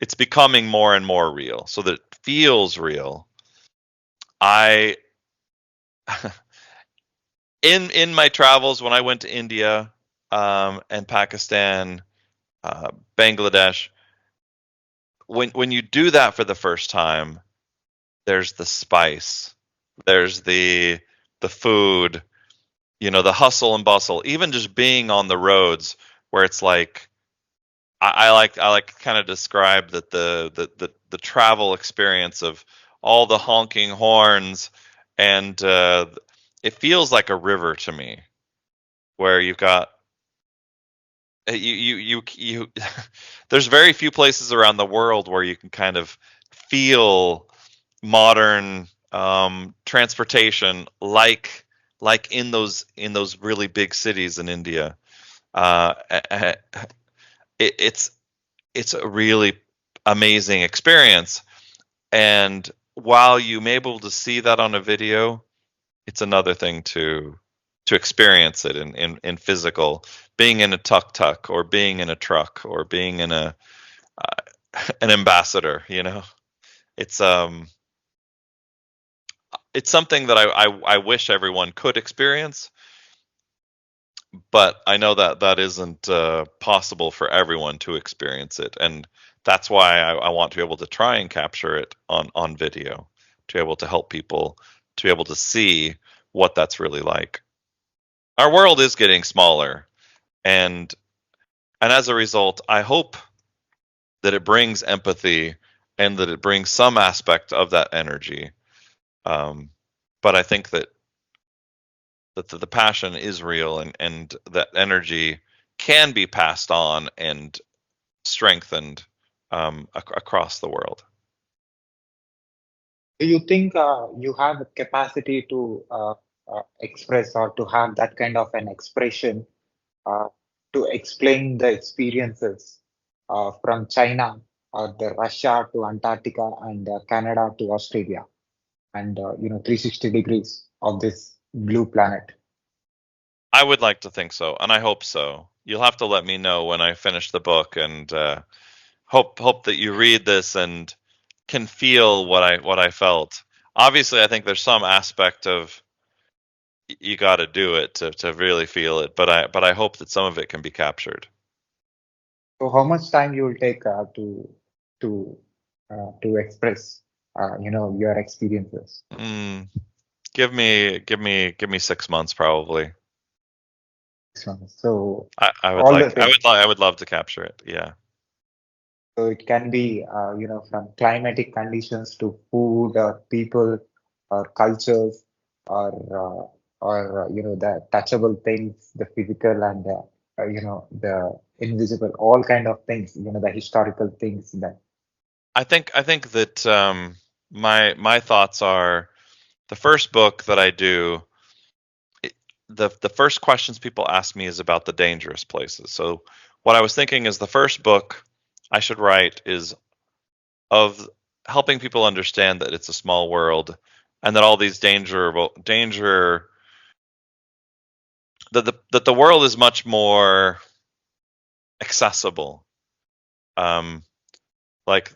C: it's becoming more and more real, so that it feels real. I in my travels when I went to India and Pakistan, Bangladesh, when you do that for the first time, there's the spice, there's the food, the hustle and bustle, even just being on the roads where it's like I like kind of describe that the travel experience of all the honking horns and it feels like a river to me where you've got you there's very few places around the world where you can kind of feel modern transportation like in those really big cities in India. Uh, it's a really amazing experience, and while you may be able to see that on a video, it's another thing to experience it in physical, being in a tuk-tuk or being in a truck or being in an ambassador. It's it's something that I wish everyone could experience, but I know that isn't possible for everyone to experience it, and that's why I want to be able to try and capture it on video, to be able to help people to be able to see what that's really like. Our world is getting smaller, and as a result, I hope that it brings empathy and that it brings some aspect of that energy. But I think that the passion is real, and that energy can be passed on and strengthened across the world.
B: Do you think you have the capacity to express or to have that kind of an expression uh, to explain the experiences from China or the Russia to Antarctica and Canada to Australia and 360 degrees of this blue planet?
C: I would like to think so, and I hope so. You'll have to let me know when I finish the book, and hope that you read this and can feel what I felt. Obviously, I think there's some aspect of you got to do it to really feel it, but I hope that some of it can be captured.
B: So how much time you will take to express your experiences?
C: Mm. Give me 6 months probably.
B: So
C: I would
B: all the
C: like
B: things.
C: I would love to capture it. Yeah.
B: So it can be, from climatic conditions to food or people or cultures or the touchable things, the physical and the invisible, all kind of things, the historical things that.
C: I think that my thoughts are the first book that I do. The first questions people ask me is about the dangerous places. So what I was thinking is the first book I should write is of helping people understand that it's a small world and that all these danger that the world is much more accessible. Like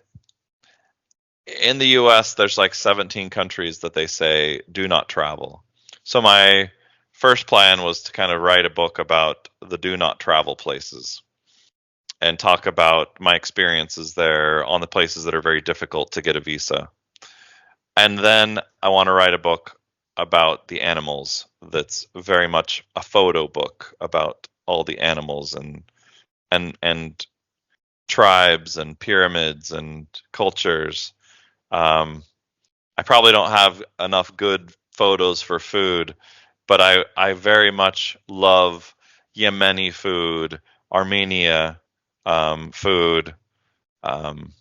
C: in the US, there's like 17 countries that they say do not travel. So my first plan was to kind of write a book about the do not travel places and talk about my experiences there on the places that are very difficult to get a visa. And then I want to write a book about the animals that's very much a photo book about all the animals and tribes and pyramids and cultures. I probably don't have enough good photos for food, but I very much love Yemeni food, Armenia food, um,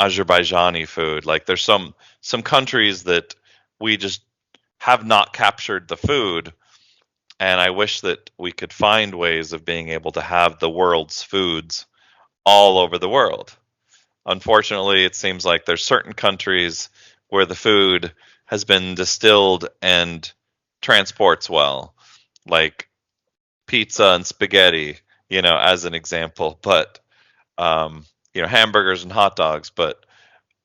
C: Azerbaijani food. Like there's some countries that we just have not captured the food, and I wish that we could find ways of being able to have the world's foods all over the world. Unfortunately, it seems like there's certain countries where the food has been distilled and transports well, like pizza and spaghetti, as an example. But hamburgers and hot dogs. But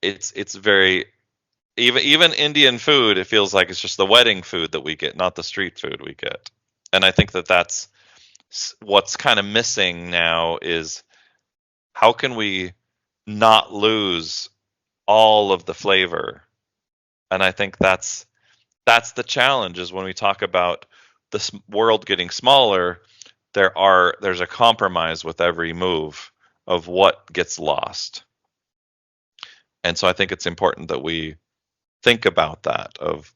C: it's very even Indian food. It feels like it's just the wedding food that we get, not the street food we get. And I think that that's what's kind of missing now is how can we not lose all of the flavor. And I think that's the challenge is when we talk about this world getting smaller, there's a compromise with every move of what gets lost. And so I think it's important that we think about that of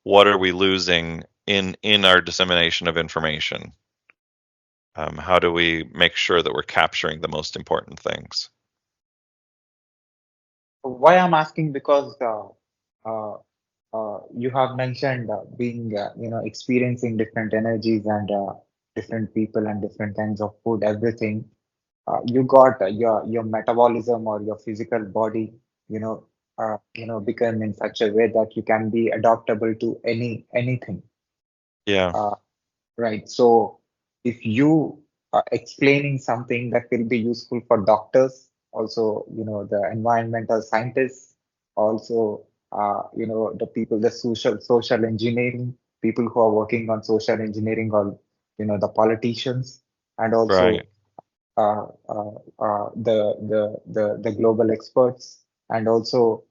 C: what are we losing in our dissemination of information. How do we make sure that we're capturing the most important things?
B: Why I'm asking because uh, you have mentioned being experiencing different energies and different people and different kinds of food, everything. You got your metabolism or your physical body, become in such a way that you can be adaptable to anything.
C: Yeah.
B: Uh, right. So if you are explaining something that will be useful for doctors, also, the environmental scientists, also, the people, the social engineering, people who are working on social engineering, or, the politicians, and
C: Right.
B: also the global experts, and also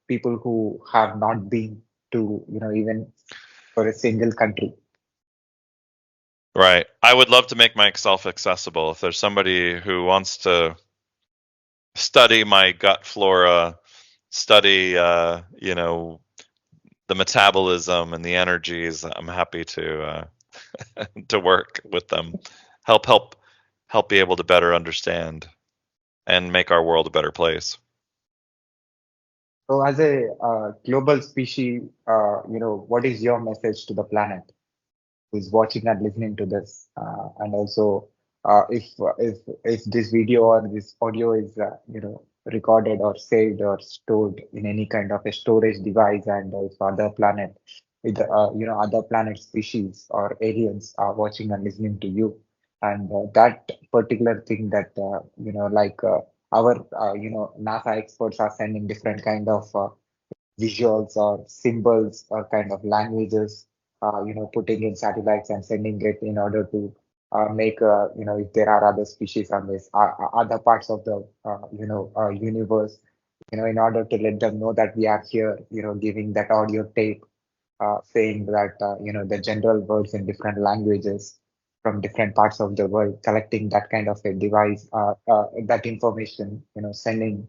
B: people who have not been to, even for a single country.
C: Right. I would love to make myself accessible. If there's somebody who wants to study my gut flora, study, the metabolism and the energies, I'm happy to to work with them, help be able to better understand and make our world a better place.
B: So, as a global species, what is your message to the planet who's watching and listening to this? And also, if this video or this audio is recorded or saved or stored in any kind of a storage device, and if other planet, with other planet species or aliens are watching and listening to you, and that particular thing that like our NASA experts are sending different kind of visuals or symbols or kind of languages, putting in satellites and sending it in order to make, if there are other species on this, other parts of the, universe, in order to let them know that we are here, giving that audio tape, saying that, the general words in different languages from different parts of the world, collecting that kind of a device, that information, sending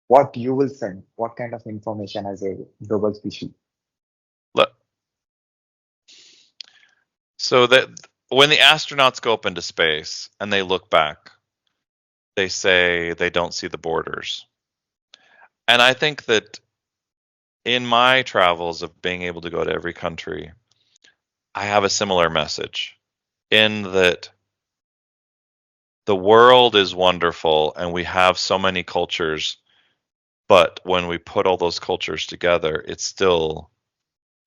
B: what you will send, what kind of information as a global species.
C: So that when the astronauts go up into space and they look back, they say they don't see the borders. And I think that in my travels of being able to go to every country, I have a similar message in that the world is wonderful and we have so many cultures, but when we put all those cultures together, it's still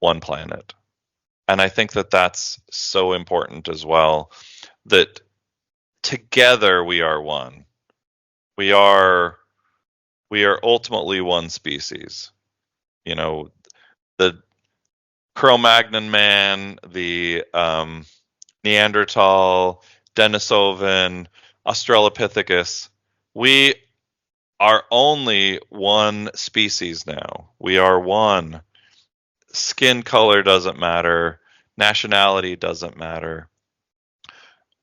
C: one planet. And I think that that's so important as well, that together we are one. We are ultimately one species. The Cro-Magnon man, the Neanderthal, Denisovan, Australopithecus. We are only one species now. We are one. Skin color doesn't matter. Nationality doesn't matter.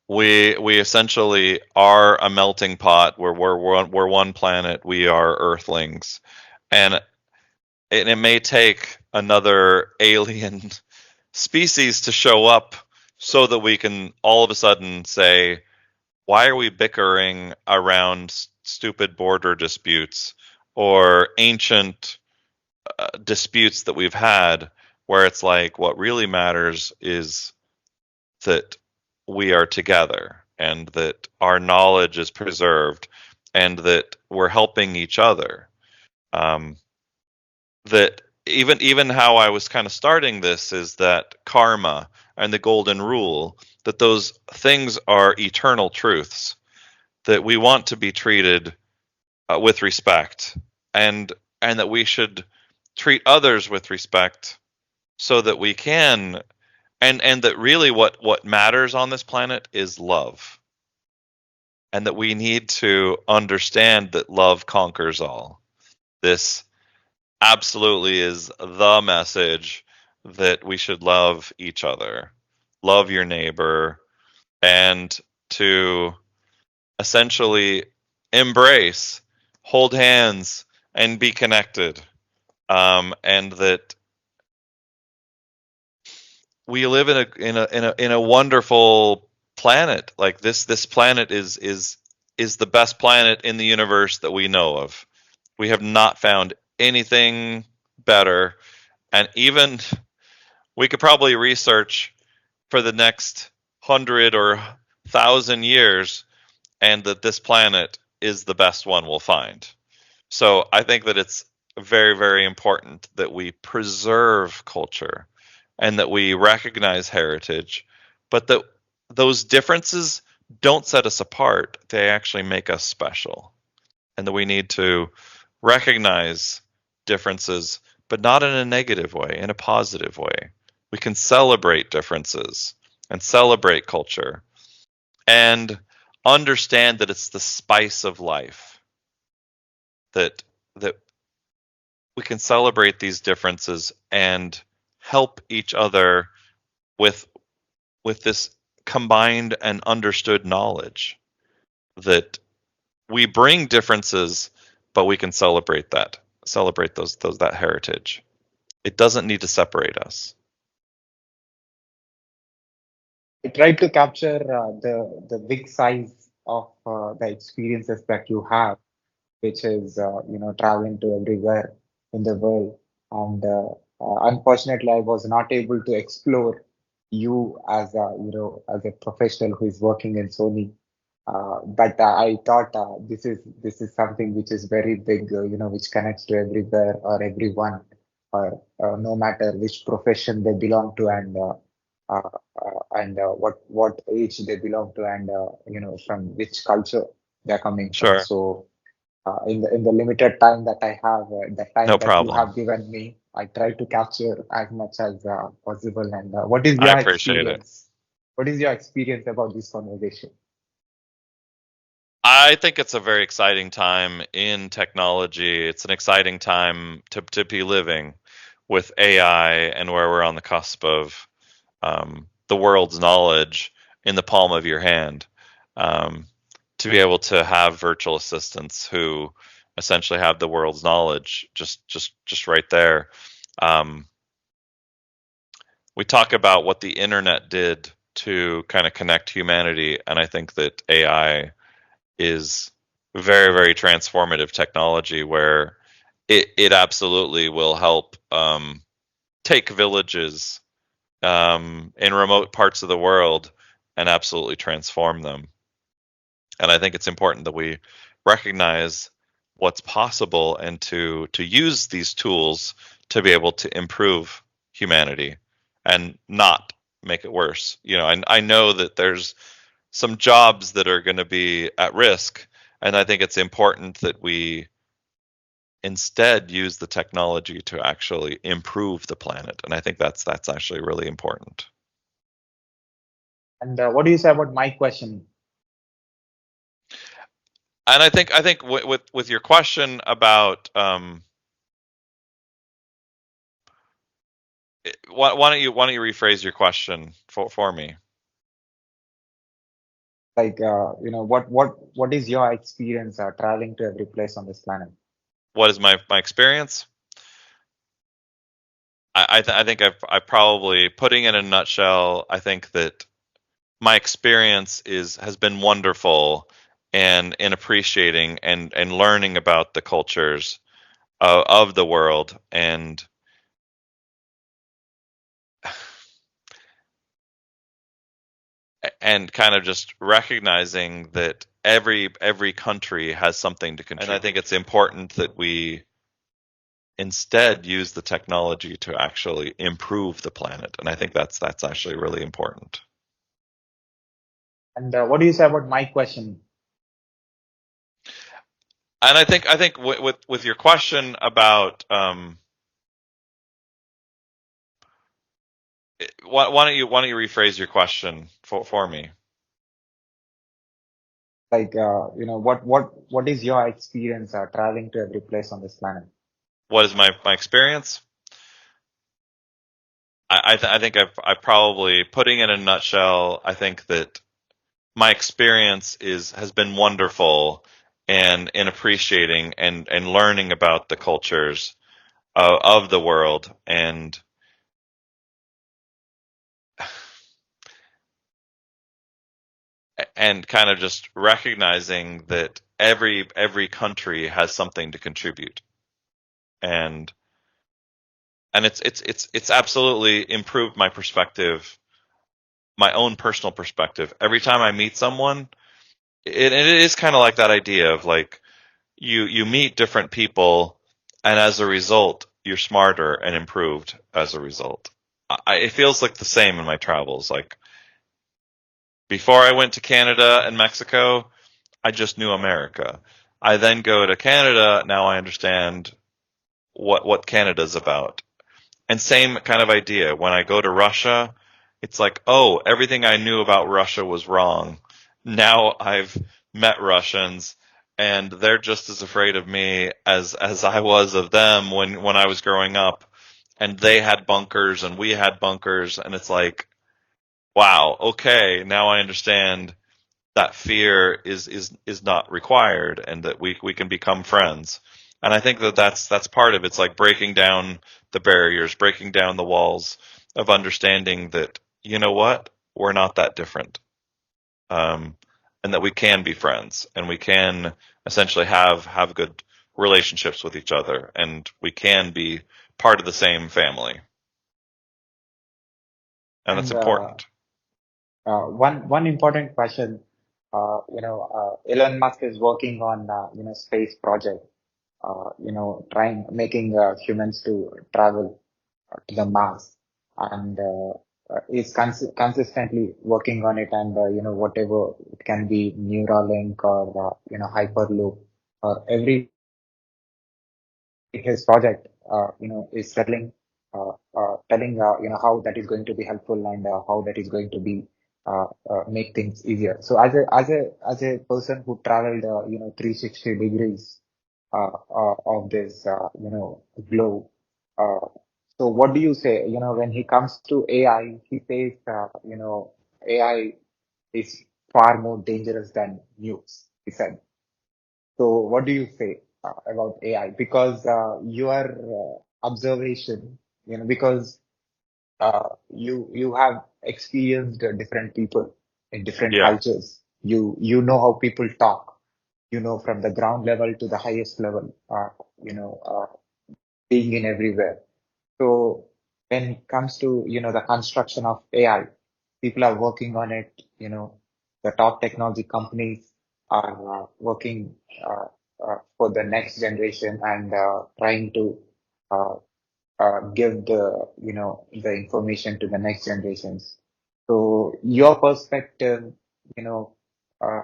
C: We essentially are a melting pot where we're one planet. We are Earthlings, and it may take another alien species to show up so that we can all of a sudden say, why are we bickering around stupid border disputes or ancient disputes that we've had, where it's like what really matters is that we are together and that our knowledge is preserved and that we're helping each other. That even how I was kind of starting this is that karma and the golden rule, that those things are eternal truths, that we want to be treated with respect, and that we should treat others with respect so that we can, and that really what matters on this planet is love, and that we need to understand that love conquers all. This absolutely is the message, that we should love each other, love your neighbor, and to essentially embrace, hold hands, and be connected. And that we live in a wonderful planet. Like this planet is the best planet in the universe that we know of. We have not found anything better, and even we could probably research for the next 100 or 1,000 years, and that this planet is the best one we'll find. So I think that it's very, very important that we preserve culture and that we recognize heritage, but that those differences don't set us apart. They actually make us special, and that we need to recognize differences, but not in a negative way, in a positive way. We can celebrate differences and celebrate culture and understand that it's the spice of life, that we can celebrate these differences and help each other with this combined and understood knowledge, that we bring differences, but we can celebrate that heritage. It doesn't need to separate us.
B: I tried to capture the big size of the experiences that you have, which is traveling to everywhere in the world. And unfortunately, I was not able to explore you as a professional who is working in Sony. But I thought this is something which is very big, which connects to everywhere or everyone, or no matter which profession they belong to, and what age they belong to, and from which culture they're coming from.
C: Sure.
B: So in the limited time that I have, the time
C: No
B: that you
C: problem.
B: have given me, I try to capture as much as possible. And what is
C: I
B: your
C: appreciate it.
B: experience? What is your experience about this conversation?
C: I think it's a very exciting time in technology. It's an exciting time to be living with AI and where we're on the cusp of the world's knowledge in the palm of your hand. Um, to be able to have virtual assistants who essentially have the world's knowledge just right there. Um, we talk about what the internet did to kind of connect humanity, and I think that AI is very, very transformative technology where it absolutely will help take villages in remote parts of the world and absolutely transform them. And I think it's important that we recognize what's possible and to use these tools to be able to improve humanity and not make it worse. I know that there's some jobs that are going to be at risk, and I think it's important that we instead use the technology to actually improve the planet. And I think that's actually really important.
B: And what do you say about my question?
C: And I think with your question about why don't you rephrase your question for me?
B: Like, what is your experience traveling to every place on this planet?
C: What is my experience? I think I probably, putting it in a nutshell, I think that my experience has been wonderful and in appreciating and learning about the cultures of the world and kind of just recognizing that every country has something to contribute. And I think it's important that we instead use the technology to actually improve the planet. And I think that's actually really important.
B: And what do you say about my question?
C: And I think with your question about why don't you rephrase your question for me?
B: Like, what is your experience traveling to every place on this planet?
C: What is my experience? I think I probably, putting it in a nutshell, I think that my experience has been wonderful and in appreciating and learning about the cultures of the world and kind of just recognizing that every country has something to contribute and it's absolutely improved my perspective, my own personal perspective. Every time I meet someone, it is kind of like that idea of like you meet different people, and as a result, you're smarter and improved as a result. It feels like the same in my travels. Like before I went to Canada and Mexico, I just knew America. I then go to Canada, now I understand what Canada's about. And same kind of idea. When I go to Russia, it's like, oh, everything I knew about Russia was wrong. Now I've met Russians and they're just as afraid of me as I was of them when I was growing up. And they had bunkers and we had bunkers, and it's like, wow, okay, now I understand that fear is not required and that we can become friends. And I think that's part of it. It's like breaking down the barriers, breaking down the walls of understanding that, you know what, we're not that different, and that we can be friends and we can essentially have good relationships with each other, and we can be part of the same family, and that's
B: And
C: important.
B: one important question. Elon Musk is working on space project. Trying making humans to travel to the Mars, and is consistently working on it. And whatever it can be, Neuralink or Hyperloop or every his project, is settling, telling how that is going to be helpful and how that is going to be make things easier. So as a person who traveled 360 degrees of this globe, uh, so what do you say? When he comes to AI, he says AI is far more dangerous than nukes. He said. So what do you say about AI? Because your observation, because you have experienced different people in different
C: Yeah.
B: cultures. You know how people talk. From the ground level to the highest level. Being in everywhere. So when it comes to the construction of AI, people are working on it. The top technology companies are working for the next generation and trying to uh, give the information to the next generations. So your perspective, you know, uh,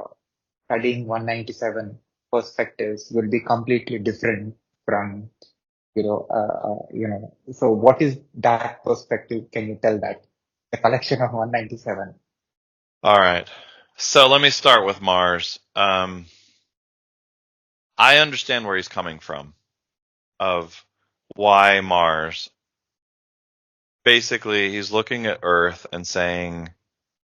B: studying 197 perspectives will be completely different from so what is that perspective? Can you tell that? The collection of 197.
C: All right. So let me start with Mars. I understand where he's coming from of why Mars. Basically, he's looking at Earth and saying,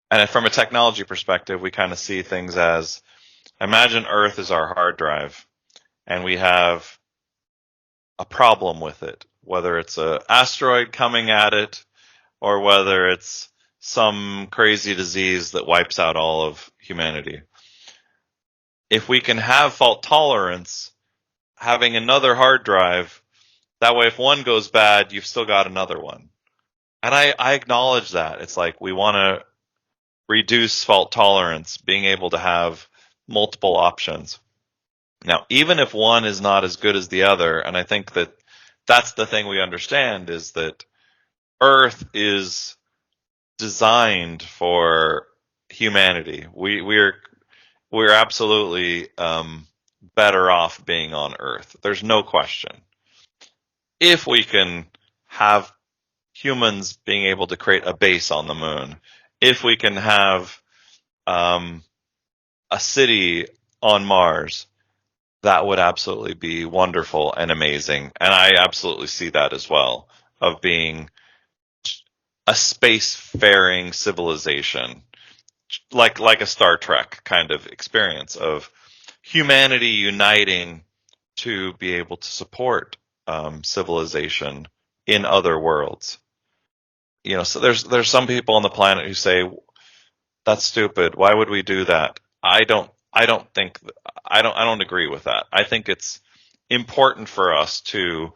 C: and from a technology perspective, we kind of see things as, imagine Earth is our hard drive, and we have a problem with it, whether it's an asteroid coming at it or whether it's some crazy disease that wipes out all of humanity. If we can have fault tolerance, having another hard drive, that way if one goes bad, you've still got another one. And I acknowledge that. It's like we want to reduce fault tolerance, being able to have multiple options. Now, even if one is not as good as the other, and I think that that's the thing we understand is that Earth is designed for humanity. We're absolutely better off being on Earth. There's no question. If we can have humans being able to create a base on the moon, if we can have a city on Mars, that would absolutely be wonderful and amazing. And I absolutely see that as well, of being a spacefaring civilization, like a Star Trek kind of experience of humanity uniting to be able to support civilization in other worlds. So there's some people on the planet who say that's stupid. Why would we do that? I don't agree with that. I think it's important for us to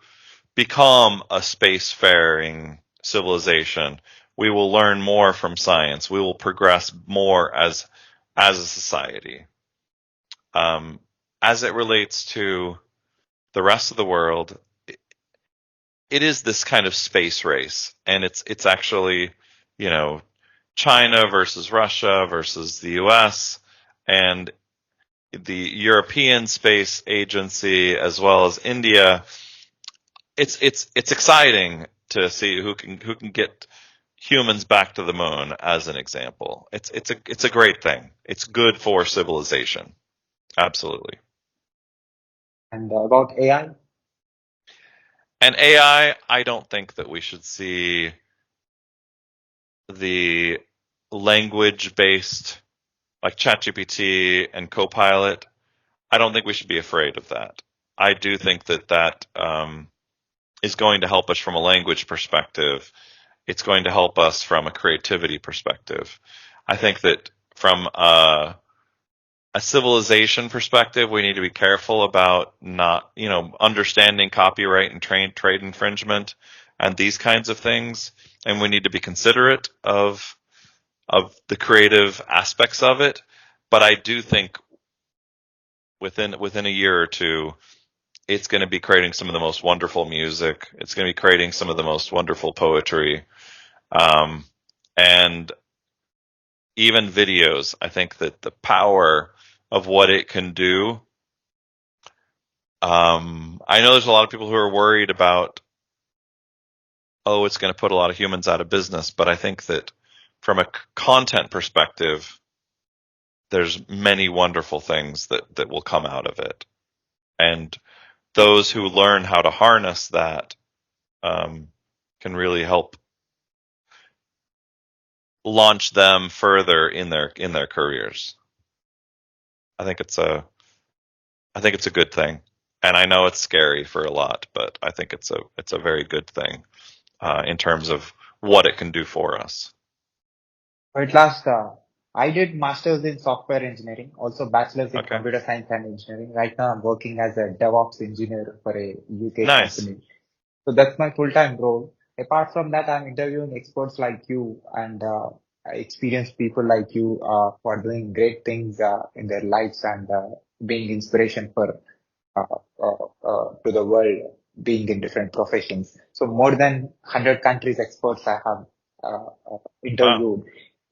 C: become a spacefaring civilization. We will learn more from science. We will progress more as a society. As it relates to the rest of the world, it is this kind of space race, and it's actually, China versus Russia versus the U.S. and the European Space Agency as well as India. It's exciting to see who can get humans back to the moon as an example. It's a great thing. It's good for civilization. Absolutely.
B: And about AI,
C: And AI, I don't think that we should see the language-based like ChatGPT and Copilot. I don't think we should be afraid of that. I do think that is going to help us from a language perspective. It's going to help us from a creativity perspective. I think that from a civilization perspective, we need to be careful about not, understanding copyright and trade infringement and these kinds of things. And we need to be considerate of the creative aspects of it. But I do think within a year or two, it's going to be creating some of the most wonderful music. It's going to be creating some of the most wonderful poetry, and even videos. I think that the power of what it can do. I know there's a lot of people who are worried about, it's going to put a lot of humans out of business, but I think that from a content perspective, there's many wonderful things that will come out of it. And those who learn how to harness that can really help launch them further in their careers. I think it's a good thing. And I know it's scary for a lot, but I think it's a very good thing in terms of what it can do for us.
B: At last, I did masters in software engineering, also bachelors in
C: Okay.
B: computer science and engineering. Right now, I'm working as a DevOps engineer for a UK
C: Nice.
B: company. So that's my full-time role. Apart from that, I'm interviewing experts like you and experienced people like you who are doing great things in their lives and being inspiration for to the world, being in different professions. So more than 100 countries experts I have
C: Wow.
B: interviewed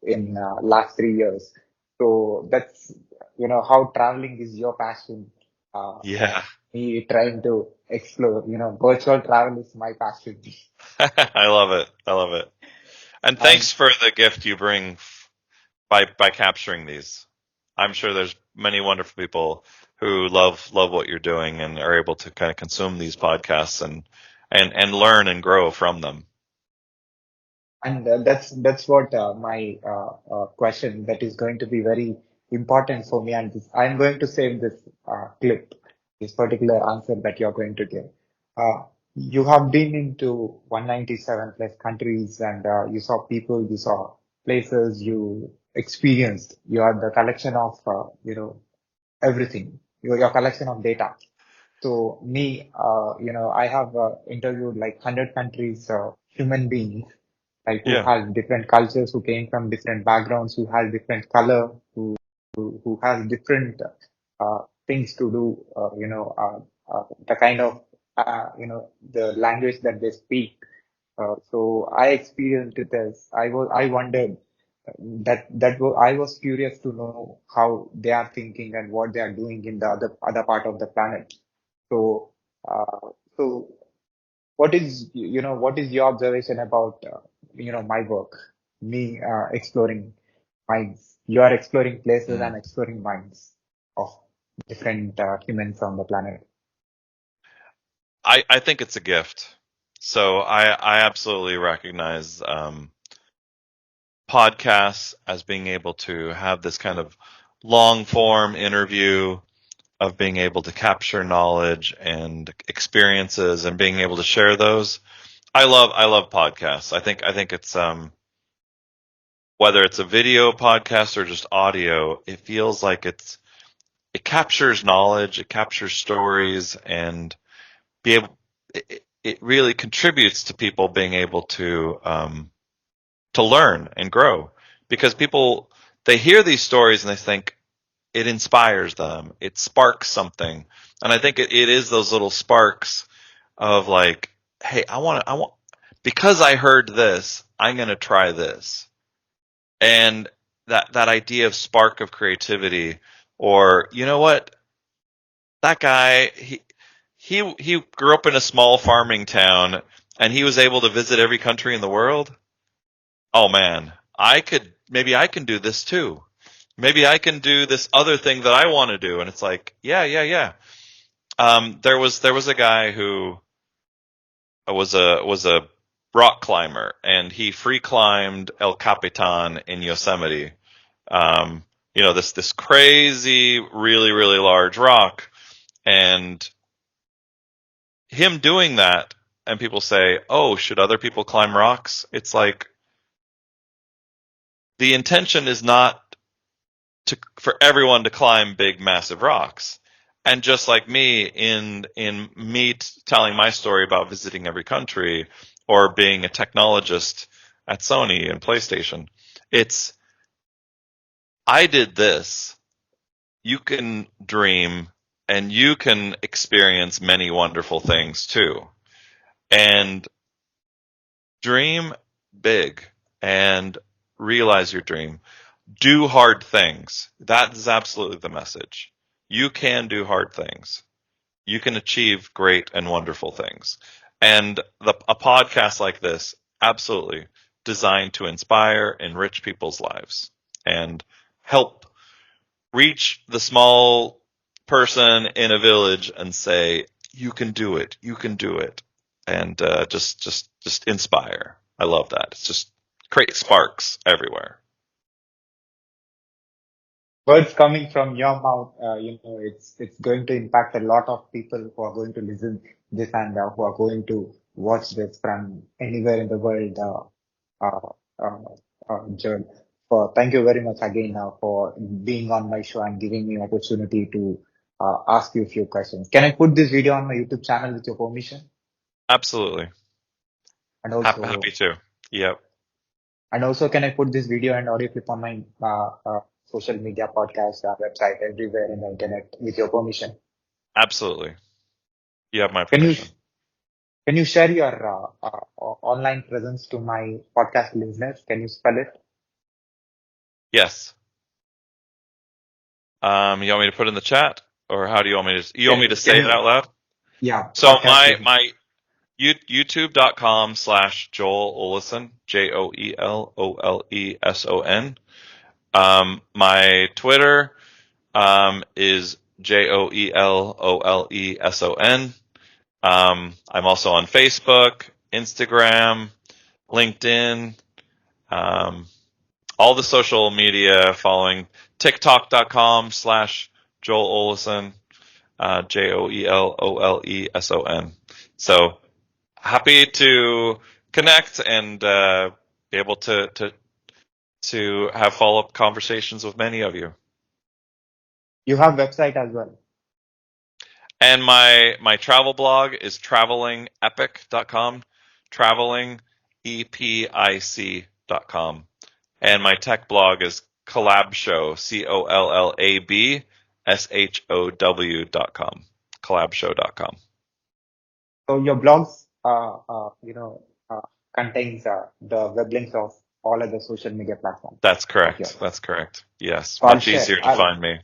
B: in last 3 years. So that's, how traveling is your passion.
C: Yeah.
B: Me trying to explore, virtual travel is my passion.
C: I love it. I love it. And
B: And
C: thanks for the gift you bring by capturing these. I'm sure there's many wonderful people who love what you're doing and are able to kind of consume these podcasts and learn and grow from them.
B: And that's what my question that is going to be very important for me. And I'm going to save this clip, this particular answer that you're going to give. You have been into 197 plus countries, and you saw people, you saw places, you experienced. You are the collection of everything. Your collection of data. So me, I have interviewed like 100 countries, human beings, like who
C: Yeah.
B: has different cultures, who came from different backgrounds, who has different color, who has different things to do, the kind of, the language that they speak. So I experienced it as I wondered I was curious to know how they are thinking and what they are doing in the other part of the planet. So, so what is your observation about, my work, me, exploring minds? You are exploring places
C: Mm.
B: and exploring minds of different humans on the planet.
C: I think it's a gift. So I absolutely recognize podcasts as being able to have this kind of long form interview of being able to capture knowledge and experiences and being able to share those. I love podcasts. I think it's whether it's a video podcast or just audio, it feels like it captures knowledge, it captures stories, and be able it really contributes to people being able to learn and grow, because people, they hear these stories and they think it inspires them, it sparks something, and I think it is those little sparks of like, hey, I want because I heard this, I'm going to try this. And that idea of spark of creativity, or you know what, that guy, he grew up in a small farming town and he was able to visit every country in the world. Oh man, maybe I can do this too. Maybe I can do this other thing that I want to do. And it's like, yeah. There was a guy who was a rock climber, and he free climbed El Capitan in Yosemite. This crazy, really, really large rock, and him doing that, and people say, "Oh, should other people climb rocks?" It's like the intention is not for everyone to climb big, massive rocks. And just like me, in me telling my story about visiting every country or being a technologist at Sony and PlayStation, it's I did this. You can dream and you can experience many wonderful things too. And dream big and realize your dream. Do hard things. That is absolutely the message. You can do hard things. You can achieve great and wonderful things. And a podcast like this, absolutely. designed to inspire, enrich people's lives, and help reach the small person in a village and say, you can do it, and just inspire. I love that. It's just create sparks everywhere.
B: Words coming from your mouth, it's going to impact a lot of people who are going to listen this and who are going to watch this from anywhere in the world. Joel, thank you very much again for being on my show and giving me opportunity to ask you a few questions. Can I put this video on my YouTube channel with your permission?
C: Absolutely.
B: And also,
C: happy to. Yep.
B: And also, can I put this video and audio clip on my social media podcast, website, everywhere in the internet with your permission?
C: Absolutely. You have my permission.
B: Can you share your online presence to my podcast listeners? Can you spell it?
C: Yes. You want me to put it in the chat, or how do you want me to? You want me to say it out loud?
B: Yeah.
C: So my YouTube.com/Joel Oleson, JOELOLESON. My Twitter is JOELOLESON. I'm also on Facebook, Instagram, LinkedIn, all the social media, following TikTok.com/Joel Oleson, JOELOLESON. So happy to connect and be able to have follow-up conversations with many of you.
B: You have website as well.
C: And my travel blog is travelingepic.com, travelingepic.com. And my tech blog is collabshow, COLLABSHOW.com, collabshow.com.
B: So your blogs, contains the web links of all other social media platforms.
C: That's correct. That's correct. Yes.
B: So
C: Much easier to find me.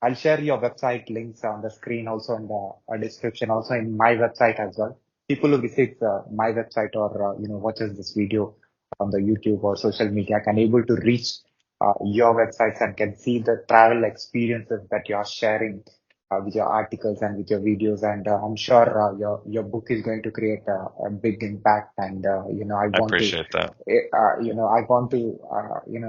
B: I'll share your website links on the screen, also in the description, also in my website as well. People who visit my website or, watches this video on the YouTube or social media can able to reach your websites and can see the travel experiences that you are sharing with your articles and with your videos. And I'm sure your book is going to create a big impact. And, I
C: appreciate that.
B: I want to,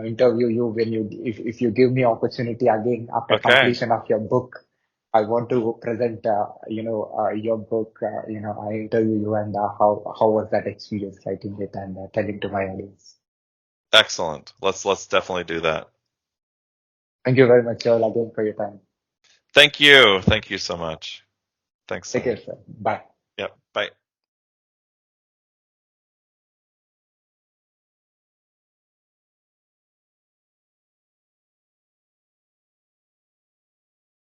B: interview you when if you give me opportunity again after completion of your book. I want to present, your book. I interview you and how was that experience writing it and telling to my audience.
C: Excellent. Let's definitely do that.
B: Thank you very much, Joel, again for your time.
C: Thank you. Thank you so much. Thanks.
B: Take care, sir. Bye.
C: Yep. Bye.